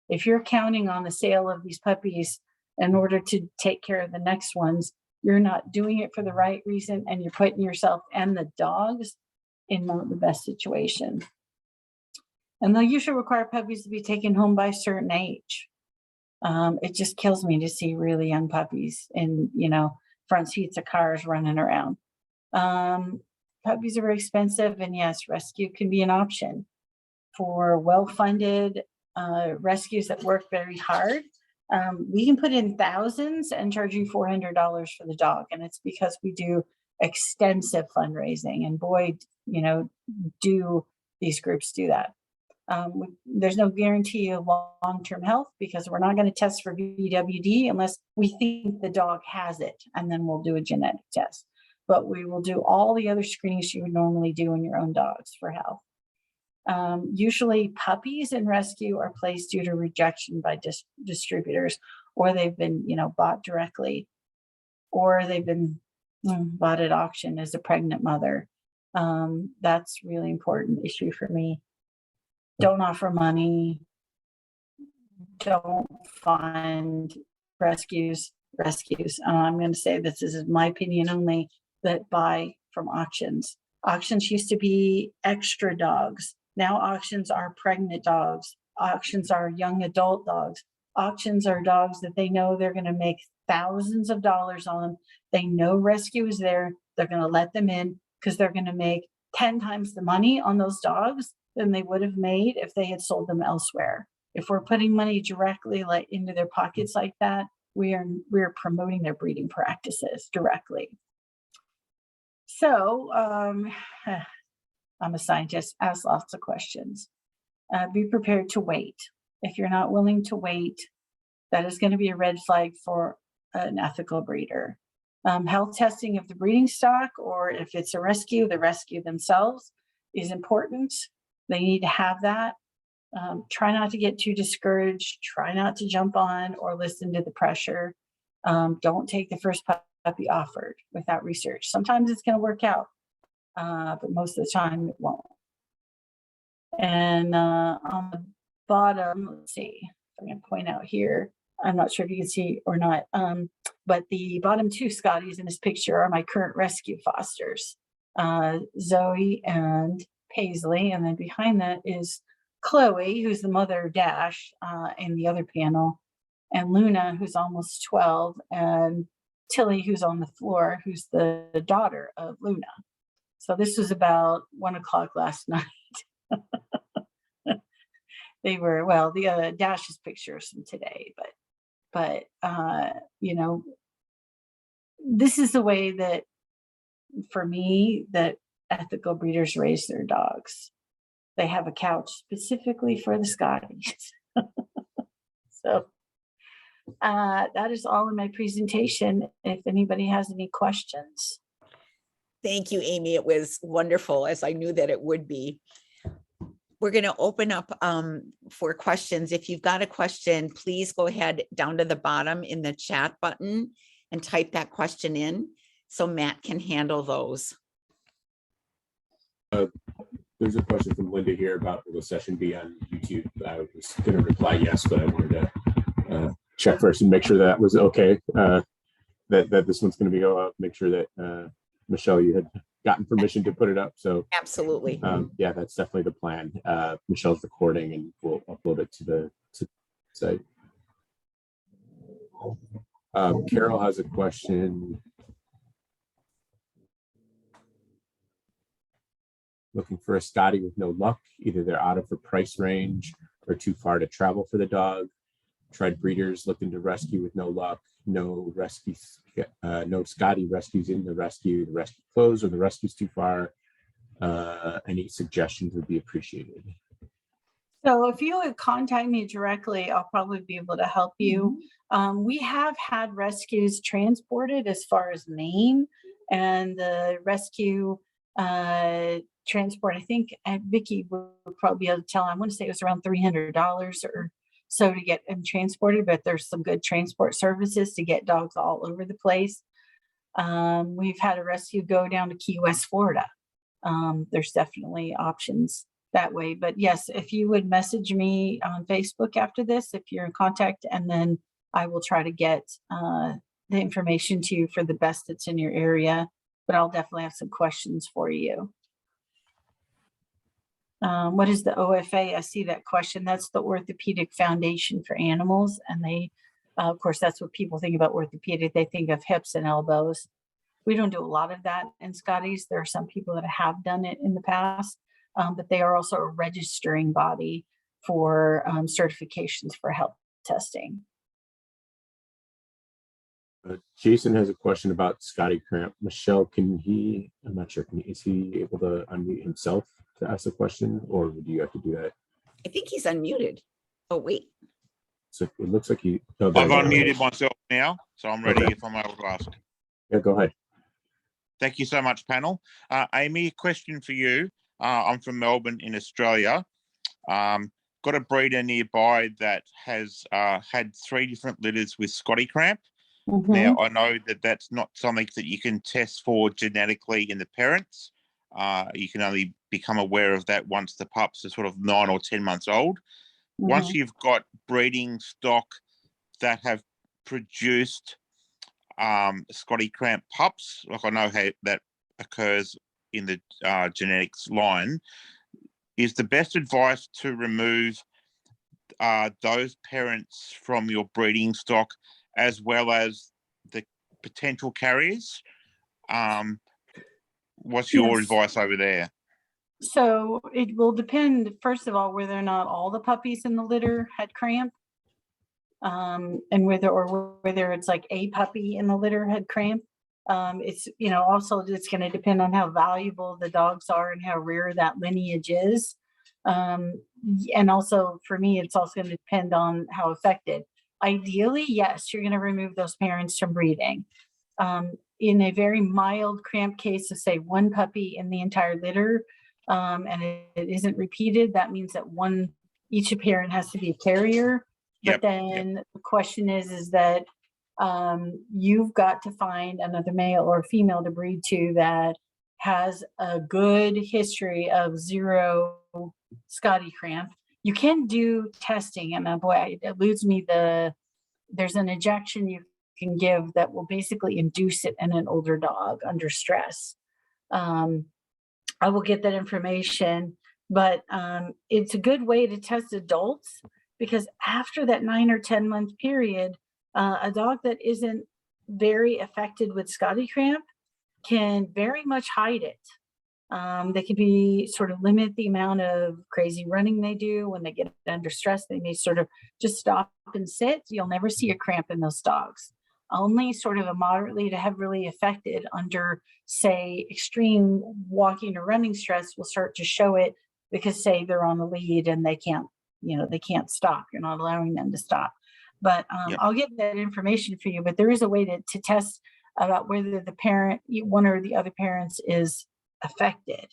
If you're counting on the sale of these puppies in order to take care of the next ones, you're not doing it for the right reason, and you're putting yourself and the dogs in not the best situation. And they'll usually require puppies to be taken home by a certain age. It just kills me to see really young puppies in, front seats of cars running around. Puppies are very expensive, and yes, rescue can be an option for well-funded rescues that work very hard. We can put in thousands and charge you $400 for the dog. And it's because we do extensive fundraising, and boy, do these groups do that. There's no guarantee of long-term health because we're not going to test for VWD unless we think the dog has it, and then we'll do a genetic test. But we will do all the other screenings you would normally do in your own dogs for health. Usually puppies in rescue are placed due to rejection by distributors, or they've been, bought directly, or they've been bought at auction as a pregnant mother. That's really important issue for me. Don't offer money. Don't fund rescues. I'm going to say this is my opinion only, that buy from auctions. Auctions used to be extra dogs. Now auctions are pregnant dogs. Auctions are young adult dogs. Auctions are dogs that they know they're going to make thousands of dollars on. They know rescue is there. They're going to let them in because they're going to make 10 times the money on those dogs than they would have made if they had sold them elsewhere. If we're putting money directly into their pockets like that, we're promoting their breeding practices directly. So I'm a scientist, ask lots of questions. Be prepared to wait. If you're not willing to wait, that is going to be a red flag for an ethical breeder. Health testing of the breeding stock, or if it's a rescue, the rescue themselves is important. They need to have that. Try not to get too discouraged. Try not to jump on or listen to the pressure. Don't take the first puppy offered without research. Sometimes it's going to work out, but most of the time it won't. And on the bottom, let's see, I'm going to point out here. I'm not sure if you can see or not, but the bottom 2 Scotties in this picture are my current rescue fosters, Zoe and Paisley. And then behind that is Chloe, who's the mother of Dash in the other panel, and Luna, who's almost 12, and Tilly, who's on the floor, who's the daughter of Luna. So this was about 1:00 last night. They were, well, the Dash's pictures from today, but this is the way that, for me, that ethical breeders raise their dogs. They have a couch specifically for the Scotties. So That is all in my presentation. If anybody has any questions. Thank you, Amy. It was wonderful, as I knew that it would be. We're going to open up for questions. If you've got a question, please go ahead down to the bottom in the chat button and type that question in so Matt can handle those. There's a question from Linda here about will the session be on YouTube? I was going to reply yes, but I wanted to check first and make sure that was okay. That this one's going to be go up. Make sure that Michelle, you had gotten permission to put it up. So Absolutely. yeah, that's definitely the plan. Michelle's recording and we'll upload it to the site. Carol has a question. Looking for a Scottie with no luck. Either they're out of her price range or too far to travel for the dog. Tried breeders looking to rescue with no luck. No rescues, no Scottie rescues in the rescue closed or the rescue's too far. Any suggestions would be appreciated. So if you would contact me directly, I'll probably be able to help you. We have had rescues transported as far as Maine, and the rescue transport, I think Vicki would probably be able to tell. I want to say it was around $300 or so to get them transported, but there's some good transport services to get dogs all over the place. We've had a rescue go down to Key West, Florida. There's definitely options that way. But yes, if you would message me on Facebook after this, if you're in contact, and then I will try to get the information to you for the best that's in your area. But I'll definitely have some questions for you. What is the OFA? I see that question. That's the Orthopedic Foundation for Animals. And they, of course, that's what people think about orthopedic. They think of hips and elbows. We don't do a lot of that in Scotties. There are some people that have done it in the past, but they are also a registering body for certifications for health testing. Jason has a question about Scottie cramp. Michelle, can he, I'm not sure, is he able to unmute himself to ask a question, or would you have to do that? I think he's unmuted. Oh, wait. So it looks like he. I've unmuted myself now, so I'm ready if I'm able to ask. Yeah, go ahead. Thank you so much, panel. Amy, question for you. I'm from Melbourne in Australia. Got a breeder nearby that has had 3 different litters with Scottie cramp. Now, I know that that's not something that you can test for genetically in the parents. You can only become aware of that once the pups are sort of 9 or 10 months old. Once you've got breeding stock that have produced Scottie cramp pups, like I know how that occurs in the genetics line, is the best advice to remove those parents from your breeding stock as well as the potential carriers? What's your advice over there? So it will depend, first of all, whether or not all the puppies in the litter had cramp, and whether it's like a puppy in the litter had cramp. It's, also it's going to depend on how valuable the dogs are and how rare that lineage is. And also for me, it's also going to depend on how affected. Ideally, yes, you're going to remove those parents from breeding. In a very mild cramp case of say 1 puppy in the entire litter, and it isn't repeated, that means that each parent has to be a carrier. But then the question is that you've got to find another male or female to breed to that has a good history of 0 Scottie cramp. You can do testing, and boy, it eludes me. There's an injection you can give that will basically induce it in an older dog under stress. I will get that information, but it's a good way to test adults, because after that 9 or 10 month period, a dog that isn't very affected with Scottie cramp can very much hide it. They can be sort of limit the amount of crazy running they do. When they get under stress, they may sort of just stop and sit. You'll never see a cramp in those dogs. Only sort of a moderately to heavily affected under, say, extreme walking or running stress will start to show it, because say they're on the lead and they can't stop. You're not allowing them to stop. But Yep. I'll get that information for you. But there is a way to test about whether the parent, one or the other parents, is affected.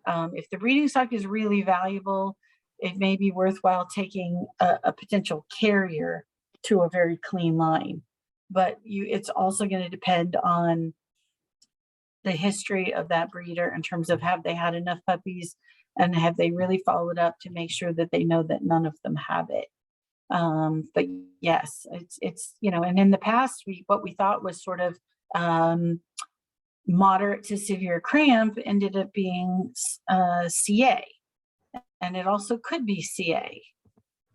If the breeding stock is really valuable, it may be worthwhile taking a potential carrier to a very clean line. But it's also going to depend on the history of that breeder in terms of, have they had enough puppies, and have they really followed up to make sure that they know that none of them have it. But yes, it's and in the past, what we thought was sort of moderate to severe cramp ended up being CA, and it also could be CA.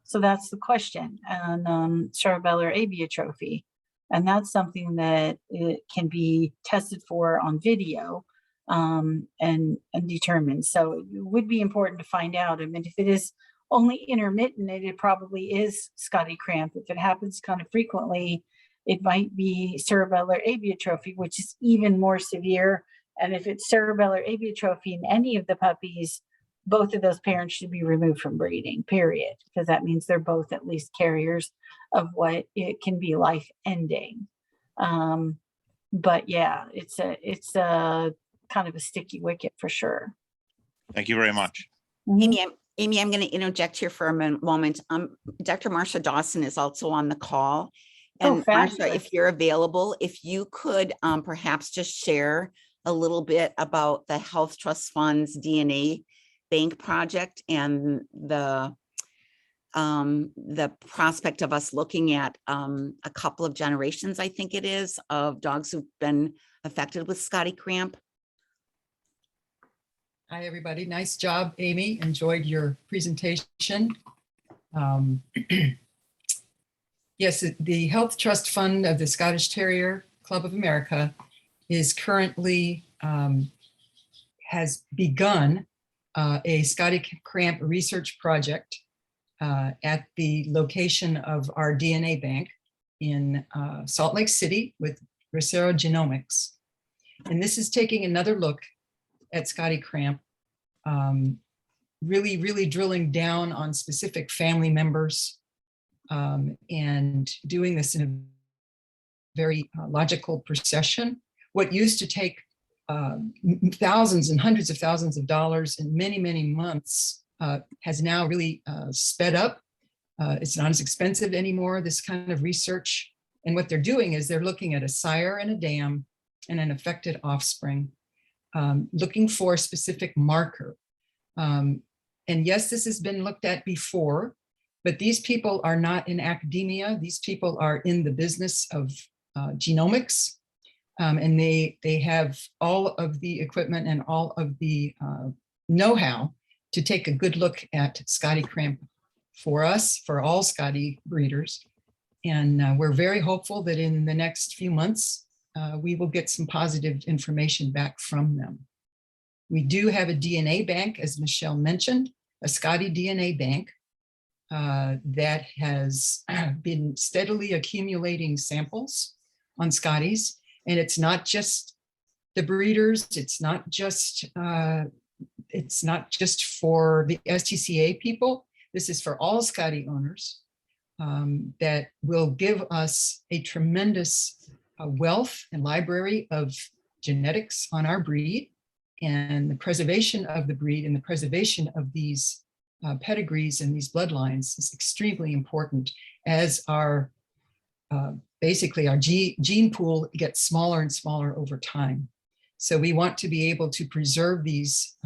So that's the question. And cerebellar abiotrophy, and that's something that it can be tested for on video and determined. So it would be important to find out. I mean, if it is only intermittent, it probably is Scottie cramp. If it happens kind of frequently, it might be cerebellar abiotrophy, which is even more severe. And if it's cerebellar abiotrophy in any of the puppies, both of those parents should be removed from breeding, period, because that means they're both at least carriers of what it can be life ending. But yeah, it's a kind of a sticky wicket for sure. Thank you very much. Amy, I'm going to interject here for a moment. Dr. Marsha Dawson is also on the call. And Marsha, if you're available, if you could perhaps just share a little bit about the Health Trust Fund's DNA Bank project and the prospect of us looking at a couple of generations, I think it is, of dogs who've been affected with Scottie cramp. Hi, everybody. Nice job, Amy. Enjoyed your presentation. Yes, the Health Trust Fund of the Scottish Terrier Club of America is currently, has begun a Scottie cramp research project at the location of our DNA bank in Salt Lake City with Recero Genomics. And this is taking another look at Scottie cramp, really drilling down on specific family members and doing this in a very logical procession. What used to take thousands and hundreds of thousands of dollars and many months has now really sped up. It's not as expensive anymore, this kind of research. And what they're doing is they're looking at a sire and a dam and an affected offspring, looking for a specific marker. And yes, this has been looked at before, but these people are not in academia. These people are in the business of genomics, and they have all of the equipment and all of the know-how to take a good look at Scottie cramp for us, for all Scottie breeders. And we're very hopeful that in the next few months, we will get some positive information back from them. We do have a DNA bank, as Michelle mentioned, a Scottie DNA bank that has been steadily accumulating samples on Scotties. And it's not just the breeders, it's not just for the STCA people. This is for all Scottie owners that will give us a tremendous wealth and library of genetics on our breed, and the preservation of the breed and the preservation of these pedigrees and these bloodlines is extremely important as our basically our gene pool gets smaller and smaller over time. So we want to be able to preserve these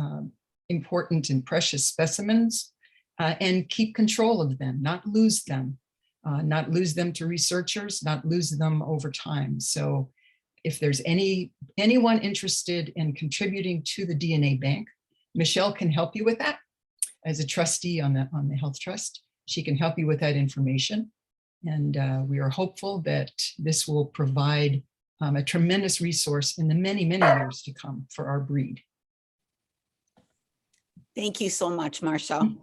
important and precious specimens and keep control of them, not lose them to researchers, not lose them over time. So if there's anyone interested in contributing to the DNA bank, Michelle can help you with that as a trustee on the Health Trust. She can help you with that information. And we are hopeful that this will provide a tremendous resource in the many years to come for our breed. Thank you so much, Marsha.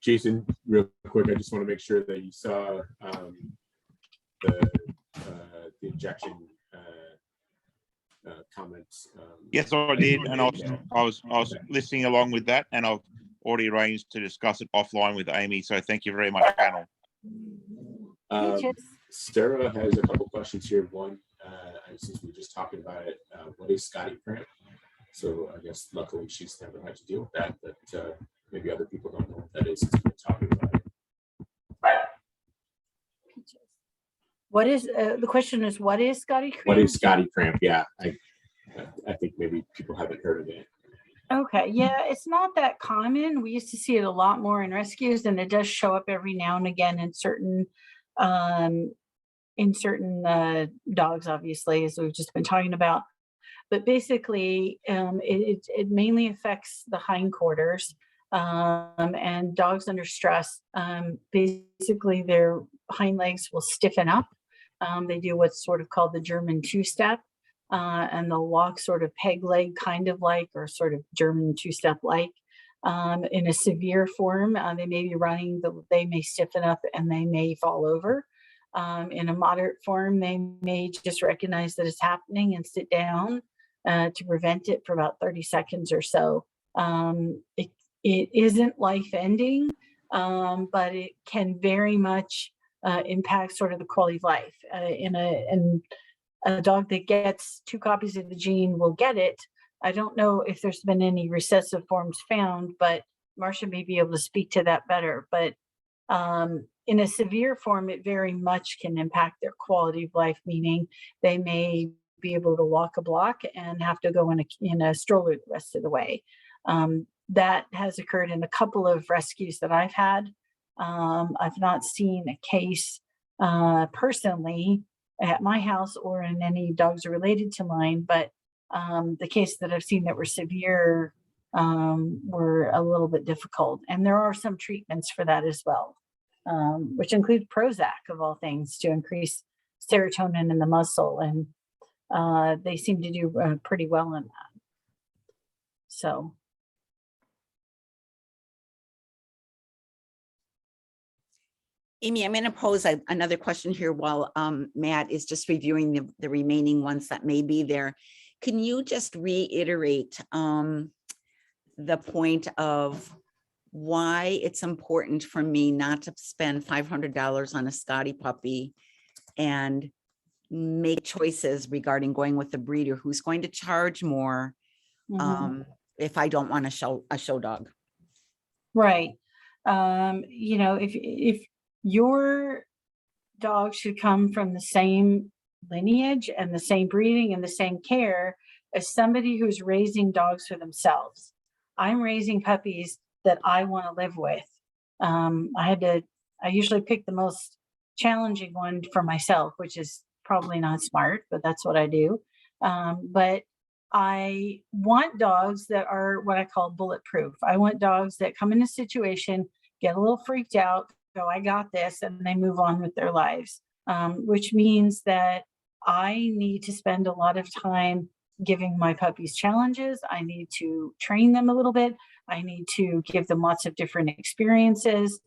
Jason, real quick, I just want to make sure that you saw the injection comments. Yes, I did, and I was listening along with that, and I've already arranged to discuss it offline with Amy. So thank you very much, panel. Sarah has a couple questions here. One, since we were just talking about it, what is Scottie cramp? So I guess luckily she's never had to deal with that, but maybe other people don't know what that is since we're talking about it. What is, the question is, what is Scottie cramp? What is Scottie cramp? Yeah, I think maybe people haven't heard of it. Okay, yeah, it's not that common. We used to see it a lot more in rescues, and it does show up every now and again in certain dogs, obviously, as we've just been talking about. But basically, it mainly affects the hindquarters, and dogs under stress. Basically, their hind legs will stiffen up. They do what's sort of called the German two-step. And they'll walk sort of peg leg kind of like, or sort of German two-step like. In a severe form, they may be running, they may stiffen up and they may fall over. In a moderate form, they may just recognize that it's happening and sit down to prevent it for about 30 seconds or so. It isn't life-ending, but it can very much impact sort of the quality of life. In a dog that gets 2 copies of the gene will get it. I don't know if there's been any recessive forms found, but Marcia may be able to speak to that better. But in a severe form, it very much can impact their quality of life, meaning they may be able to walk a block and have to go in a stroller the rest of the way. That has occurred in a couple of rescues that I've had. I've not seen a case personally at my house or in any dogs related to mine, but the cases that I've seen that were severe were a little bit difficult. And there are some treatments for that as well, which include Prozac of all things to increase serotonin in the muscle. And they seem to do pretty well in that. So. Amy, I'm going to pose another question here while Matt is just reviewing the remaining ones that may be there. Can you just reiterate the point of why it's important for me not to spend $500 on a Scottie puppy and make choices regarding going with a breeder who's going to charge more if I don't want a show dog? Right. You know, if your dog should come from the same lineage and the same breeding and the same care as somebody who's raising dogs for themselves. I'm raising puppies that I want to live with. I usually pick the most challenging one for myself, which is probably not smart, but that's what I do. But I want dogs that are what I call bulletproof. I want dogs that come in a situation, get a little freaked out, go, I got this, and they move on with their lives, which means that I need to spend a lot of time giving my puppies challenges. I need to train them a little bit. I need to give them lots of different experiences.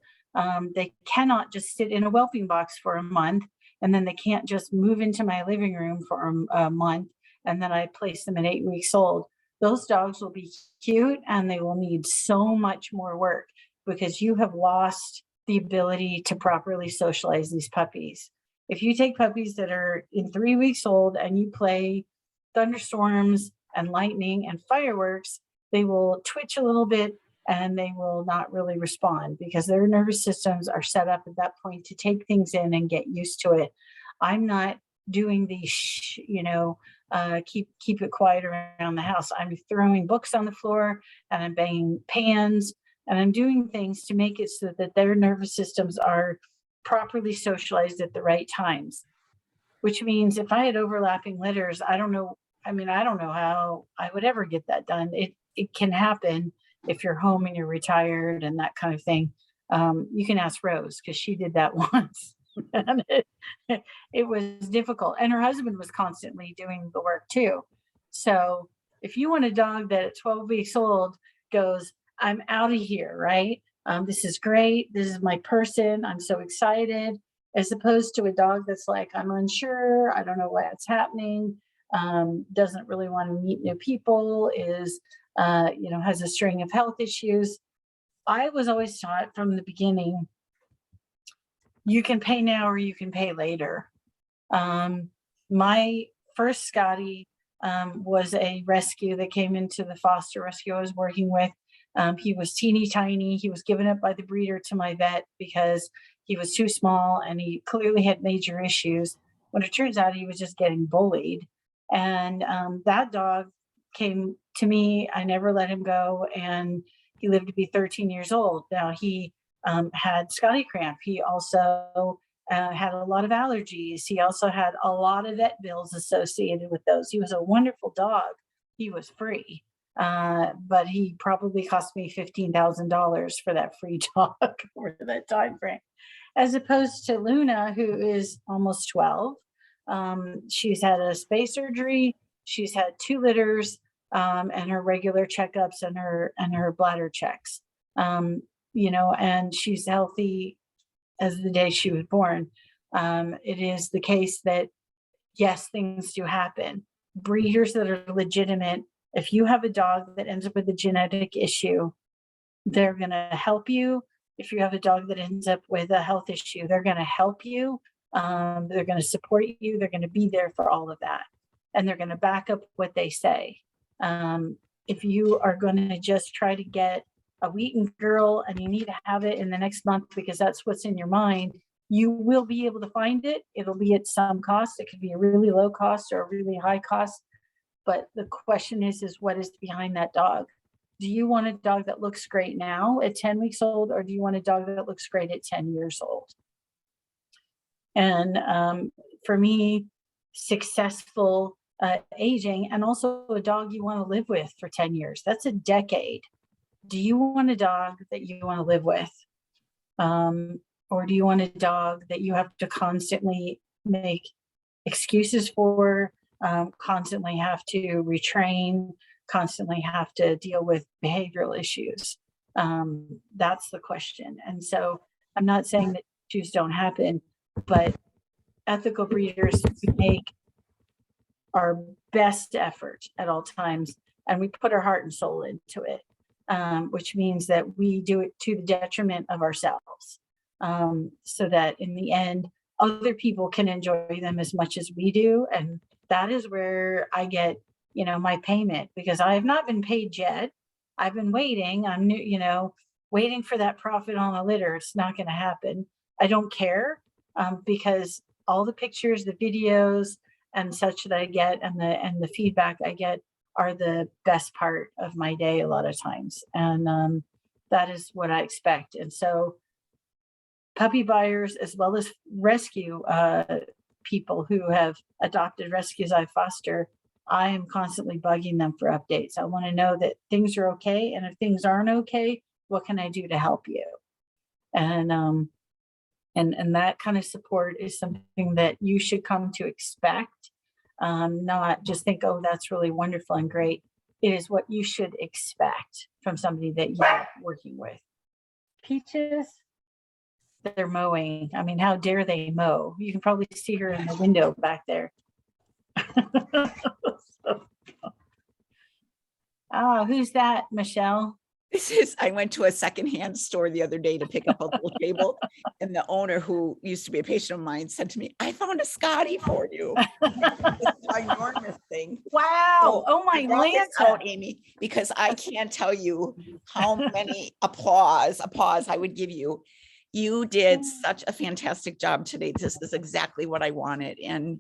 They cannot just sit in a whelping box for a month, and then they can't just move into my living room for a month, and then I place them at 8 weeks old. Those dogs will be cute, and they will need so much more work because you have lost the ability to properly socialize these puppies. If you take puppies that are in 3 weeks old and you play thunderstorms and lightning and fireworks, they will twitch a little bit and they will not really respond because their nervous systems are set up at that point to take things in and get used to it. I'm not doing the keep it quiet around the house. I'm throwing books on the floor and I'm banging pans and I'm doing things to make it so that their nervous systems are properly socialized at the right times, which means if I had overlapping litters, I don't know how I would ever get that done. It can happen if you're home and you're retired and that kind of thing. You can ask Rose because she did that once. And it was difficult. And her husband was constantly doing the work too. So if you want a dog that at 12 weeks old goes, I'm out of here, right? This is great. This is my person. I'm so excited. As opposed to a dog that's like, I'm unsure. I don't know what's happening. Doesn't really want to meet new people, has a string of health issues. I was always taught from the beginning, you can pay now or you can pay later. My first Scottie was a rescue that came into the foster rescue I was working with. He was teeny tiny. He was given up by the breeder to my vet because he was too small and he clearly had major issues. When it turns out he was just getting bullied. And that dog came to me. I never let him go. And he lived to be 13 years old. Now he had Scottie cramp. He also had a lot of allergies. He also had a lot of vet bills associated with those. He was a wonderful dog. He was free. But he probably cost me $15,000 for that free dog over that time frame. As opposed to Luna, who is almost 12. She's had a spay surgery. She's had 2 litters and her regular checkups and her bladder checks. And she's healthy as the day she was born. It is the case that, yes, things do happen. Breeders that are legitimate, if you have a dog that ends up with a genetic issue, they're going to help you. If you have a dog that ends up with a health issue, they're going to help you. They're going to support you. They're going to be there for all of that. And they're going to back up what they say. If you are going to just try to get a Wheaton girl and you need to have it in the next month because that's what's in your mind, you will be able to find it. It'll be at some cost. It could be a really low cost or a really high cost. But the question is what is behind that dog? Do you want a dog that looks great now at 10 weeks old, or do you want a dog that looks great at 10 years old? And for me, successful aging, and also a dog you want to live with for 10 years, that's a decade. Do you want a dog that you want to live with? Or do you want a dog that you have to constantly make excuses for, constantly have to retrain, constantly have to deal with behavioral issues? That's the question. And so I'm not saying that issues don't happen, but ethical breeders, we make our best effort at all times, and we put our heart and soul into it, which means that we do it to the detriment of ourselves, so that in the end, other people can enjoy them as much as we do. And that is where I get, my payment, because I have not been paid yet. I've been waiting. I'm waiting for that profit on a litter. It's not going to happen. I don't care, because all the pictures, the videos, and such that I get, and the feedback I get are the best part of my day a lot of times, and that is what I expect. And so, puppy buyers as well as rescue people who have adopted rescues I foster, I am constantly bugging them for updates. I want to know that things are okay, and if things aren't okay, what can I do to help you? And that kind of support is something that you should come to expect, not just think, oh, that's really wonderful and great. It is what you should expect from somebody that you're working with. Peaches, they're mowing. I mean, how dare they mow? You can probably see her in the window back there. Who's that, Michelle? I went to a secondhand store the other day to pick up a little table, and the owner, who used to be a patient of mine, said to me, "I found a Scottie for you." This ginormous thing. Wow. Oh my Lanta, out, Amy, because I can't tell you how many applause I would give you. You did such a fantastic job today. This is exactly what I wanted. And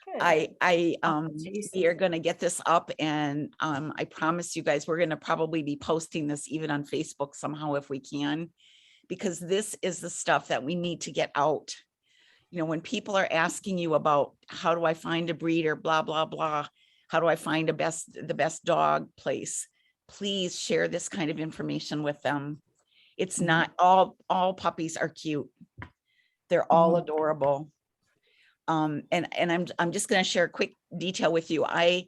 we are going to get this up, and I promise you guys, we're going to probably be posting this even on Facebook somehow if we can, because this is the stuff that we need to get out. When people are asking you about how do I find a breeder, blah, blah, blah, how do I find the best dog place, please share this kind of information with them. It's not all puppies are cute. They're all adorable. And I'm just going to share a quick detail with you. I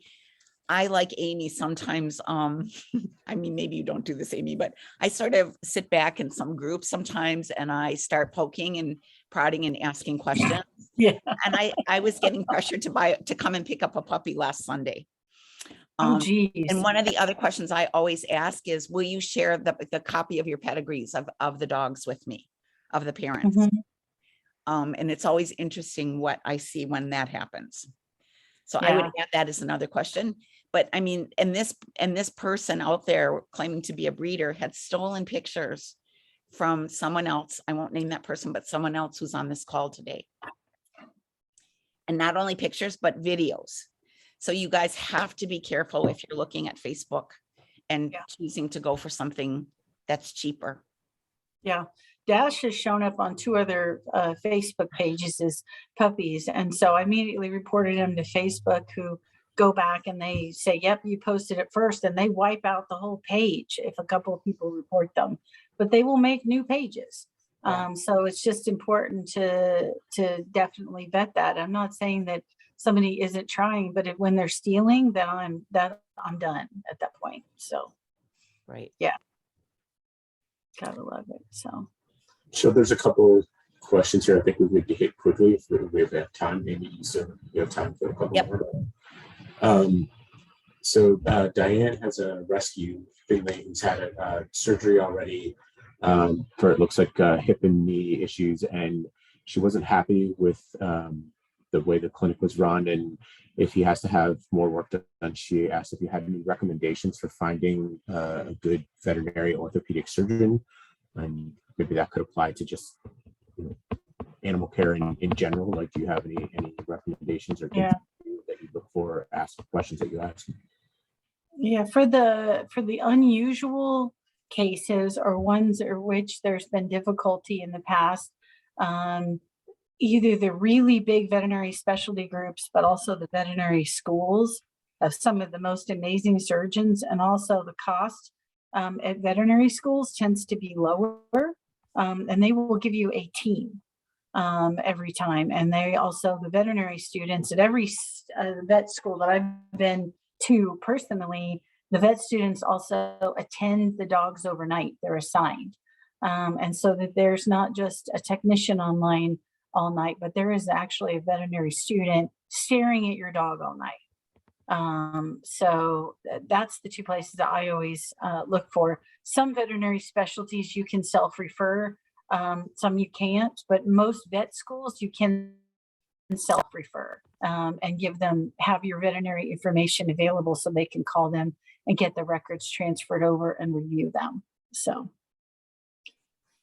like Amy sometimes, I mean, maybe you don't do this, Amy, but I sort of sit back in some groups sometimes and I start poking and prodding and asking questions. Yeah. And I was getting pressured to come and pick up a puppy last Sunday. Oh, geez. And one of the other questions I always ask is, will you share the copy of your pedigrees of the dogs with me, of the parents? Mhm. And it's always interesting what I see when that happens. So I would Yeah. add that as another question. But I mean, and this person out there claiming to be a breeder had stolen pictures from someone else. I won't name that person, but someone else who's on this call today. And not only pictures, but videos. So you guys have to be careful if you're looking at Facebook and Yeah. choosing to go for something that's cheaper. Yeah, Dash has shown up on 2 other Facebook pages as puppies. And so I immediately reported him to Facebook, who go back and they say, yep, you posted it first. And they wipe out the whole page if a couple of people report them, but they will make new pages. Yeah. So it's just important to definitely vet that. I'm not saying that somebody isn't trying, but when they're stealing, then I'm done at that point. So Right. gotta love it. So there's a couple questions here I think we need to hit quickly if we have time. Maybe you have time for a couple Yep. more. So Diane has a rescue family who's had a surgery already for, it looks like hip and knee issues, and she wasn't happy with the way the clinic was run, and if he has to have more work done. She asked if you had any recommendations for finding a good veterinary orthopedic surgeon, and maybe that could apply to just animal care in general. Like, do you have any recommendations or things that you look for, ask questions that you ask? Yeah, for the unusual cases or ones or which there's been difficulty in the past, either the really big veterinary specialty groups, but also the veterinary schools have some of the most amazing surgeons, and also the cost at veterinary schools tends to be lower, and they will give you a team every time. And they also, the veterinary students at every vet school that I've been to personally, the vet students also attend the dogs overnight. They're assigned. And so that there's not just a technician online all night, but there is actually a veterinary student staring at your dog all night. So that's the 2 places that I always look for. Some veterinary specialties you can self-refer, some you can't, but most vet schools you can self-refer and have your veterinary information available so they can call them and get the records transferred over and review them. So,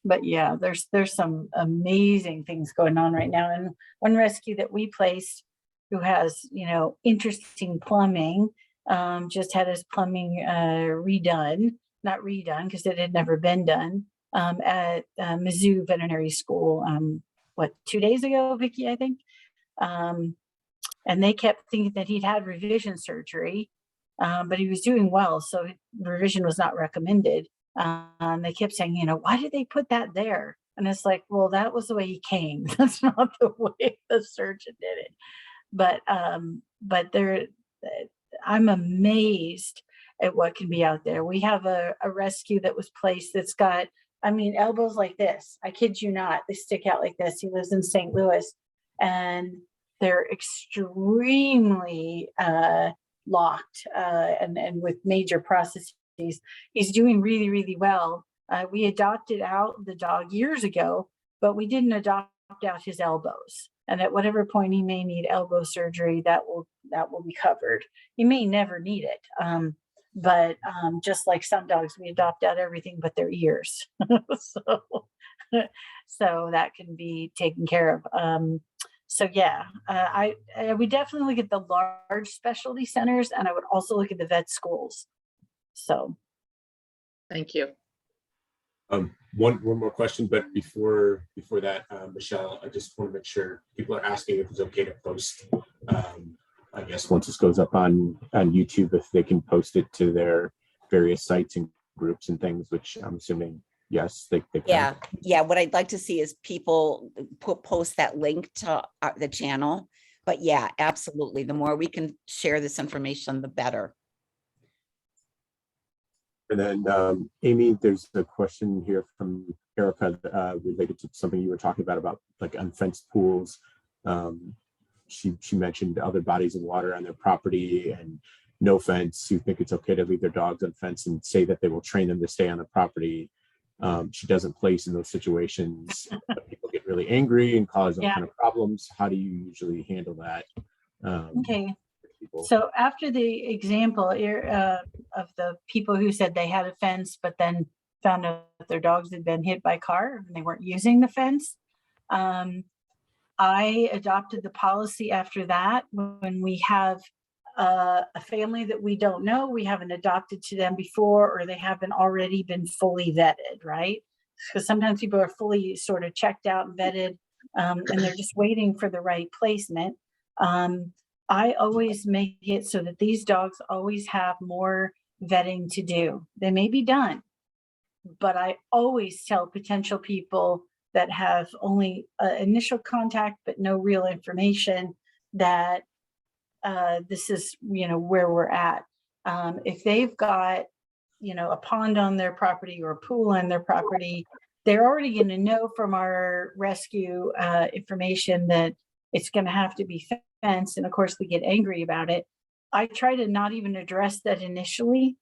but yeah, there's some amazing things going on right now. And one rescue that we placed, who has, interesting plumbing, just had his plumbing not redone because it had never been done, at Mizzou Veterinary School, 2 days ago, Vicki, I think. And they kept thinking that he'd had revision surgery, but he was doing well, so revision was not recommended. They kept saying, why did they put that there? And it's like, well, that was the way he came. That's not the way the surgeon did it. But I'm amazed at what can be out there. We have a rescue that was placed that's got, elbows like this. I kid you not. They stick out like this. He lives in St. Louis, and they're extremely locked and with major processes. He's doing really, really well. We adopted out the dog years ago, but we didn't adopt out his elbows. And at whatever point he may need elbow surgery, that will be covered. He may never need it. But just like some dogs, we adopt out everything but their ears. So that can be taken care of. So yeah, I would definitely look at the large specialty centers, and I would also look at the vet schools. So. Thank you. One more question, but before that, Michelle, I just want to make sure people are asking if it's okay to post. I guess once this goes up on YouTube, if they can post it to their various sites and groups and things, which I'm assuming, yes, they can. Yeah. What I'd like to see is people post that link to the channel. But yeah, absolutely. The more we can share this information, the better. And then Amy, there's a question here from Erica related to something you were talking about like unfenced pools. She mentioned other bodies of water on their property and no fence who think it's okay to leave their dogs on fence and say that they will train them to stay on the property. She doesn't place in those situations. People get really angry and cause all Yeah. kind of problems. How do you usually handle that? Okay. People? So after the example of the people who said they had a fence, but then found out that their dogs had been hit by a car and they weren't using the fence, I adopted the policy after that. When we have a family that we don't know, we haven't adopted to them before, or they haven't already been fully vetted, right? Because sometimes people are fully sort of checked out and vetted, and they're just waiting for the right placement. I always make it so that these dogs always have more vetting to do. They may be done, but I always tell potential people that have only initial contact but no real information that this is, where we're at. If they've got, a pond on their property or a pool on their property, they're already going to know from our rescue information that it's going to have to be fenced. And of course, we get angry about it. I try to not even address that initially.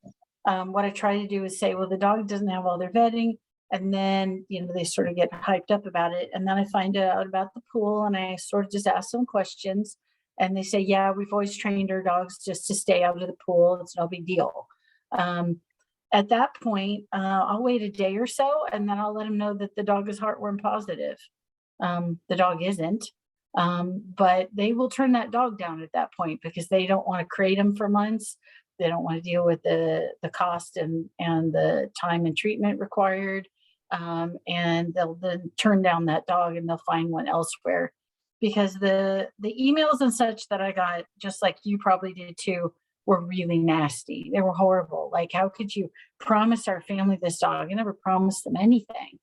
What I try to do is say, well, the dog doesn't have all their vetting. And then, they sort of get hyped up about it. And then I find out about the pool and I sort of just ask them questions. And they say, yeah, we've always trained our dogs just to stay out of the pool. It's no big deal. At that point, I'll wait a day or so, and then I'll let them know that the dog is heartworm positive. The dog isn't, but they will turn that dog down at that point because they don't want to crate them for months. They don't want to deal with the cost and the time and treatment required. And they'll then turn down that dog and they'll find one elsewhere. Because the emails and such that I got, just like you probably did too, were really nasty. They were horrible. Like, how could you promise our family this dog? I never promised them anything.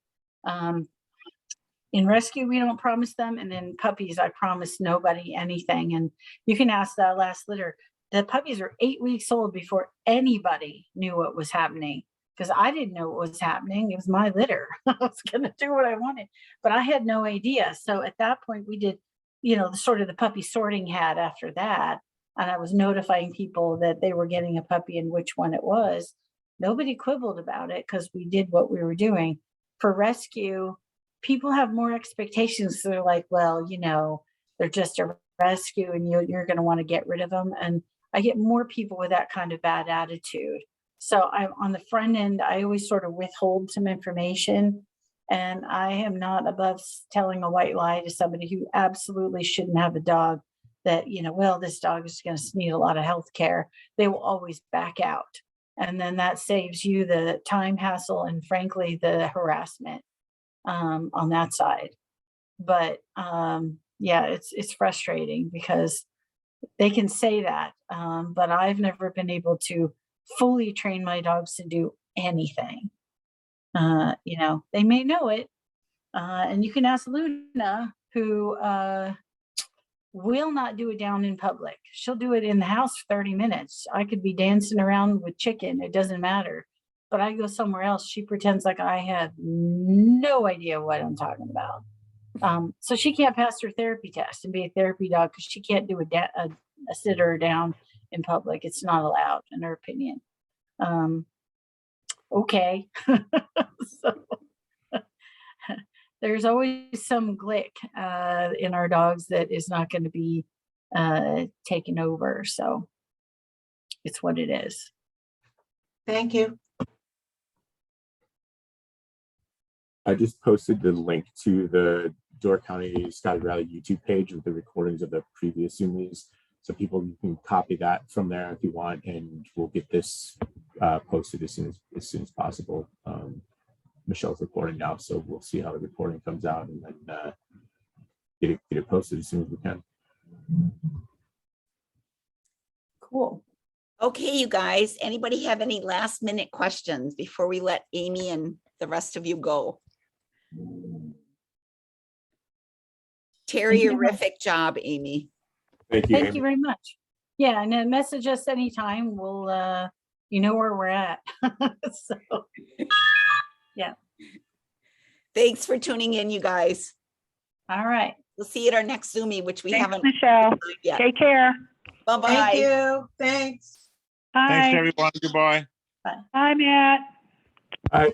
In rescue, we don't promise them. And in puppies, I promised nobody anything. And you can ask that last litter. The puppies were 8 weeks old before anybody knew what was happening. Because I didn't know what was happening. It was my litter. I was going to do what I wanted, but I had no idea. So at that point, we did, the puppy sorting hat after that. And I was notifying people that they were getting a puppy and which one it was. Nobody quibbled about it because we did what we were doing. For rescue, people have more expectations. So they're like, well, they're just a rescue and you're going to want to get rid of them. And I get more people with that kind of bad attitude. So I'm on the front end, I always sort of withhold some information, and I am not above telling a white lie to somebody who absolutely shouldn't have a dog that, well, this dog is going to need a lot of health care. They will always back out. And then that saves you the time, hassle, and frankly, the harassment on that side. But yeah, it's frustrating because they can say that, but I've never been able to fully train my dogs to do anything. They may know it, and you can ask Luna, who will not do it down in public. She'll do it in the house for 30 minutes. I could be dancing around with chicken, it doesn't matter. But I go somewhere else, she pretends like I have no idea what I'm talking about. So she can't pass her therapy test and be a therapy dog because she can't do a sitter down in public. It's not allowed, in her opinion. Okay. So there's always some glick in our dogs that is not going to be taken over. So it's what it is. Thank you. I just posted the link to the Door County Scotty Rally YouTube page with the recordings of the previous Zoom meetings. So people, you can copy that from there if you want, and we'll get this posted as soon as possible. Michelle's recording now, so we'll see how the recording comes out and then get it posted as soon as we can. Cool. Okay, you guys, anybody have any last minute questions before we let Amy and the rest of you go? Terrific job, Amy. Thank you. Thank you very much. Yeah, and then message us anytime. We'll, you know where we're at. So, yeah. Thanks for tuning in, you guys. All right. We'll see you at our next Zoomie, which we Thanks, haven't Michelle. yet. Take care. Bye-bye. Thank you. Thanks. Thanks, Hi, everyone. Goodbye. hi, Matt. Bye.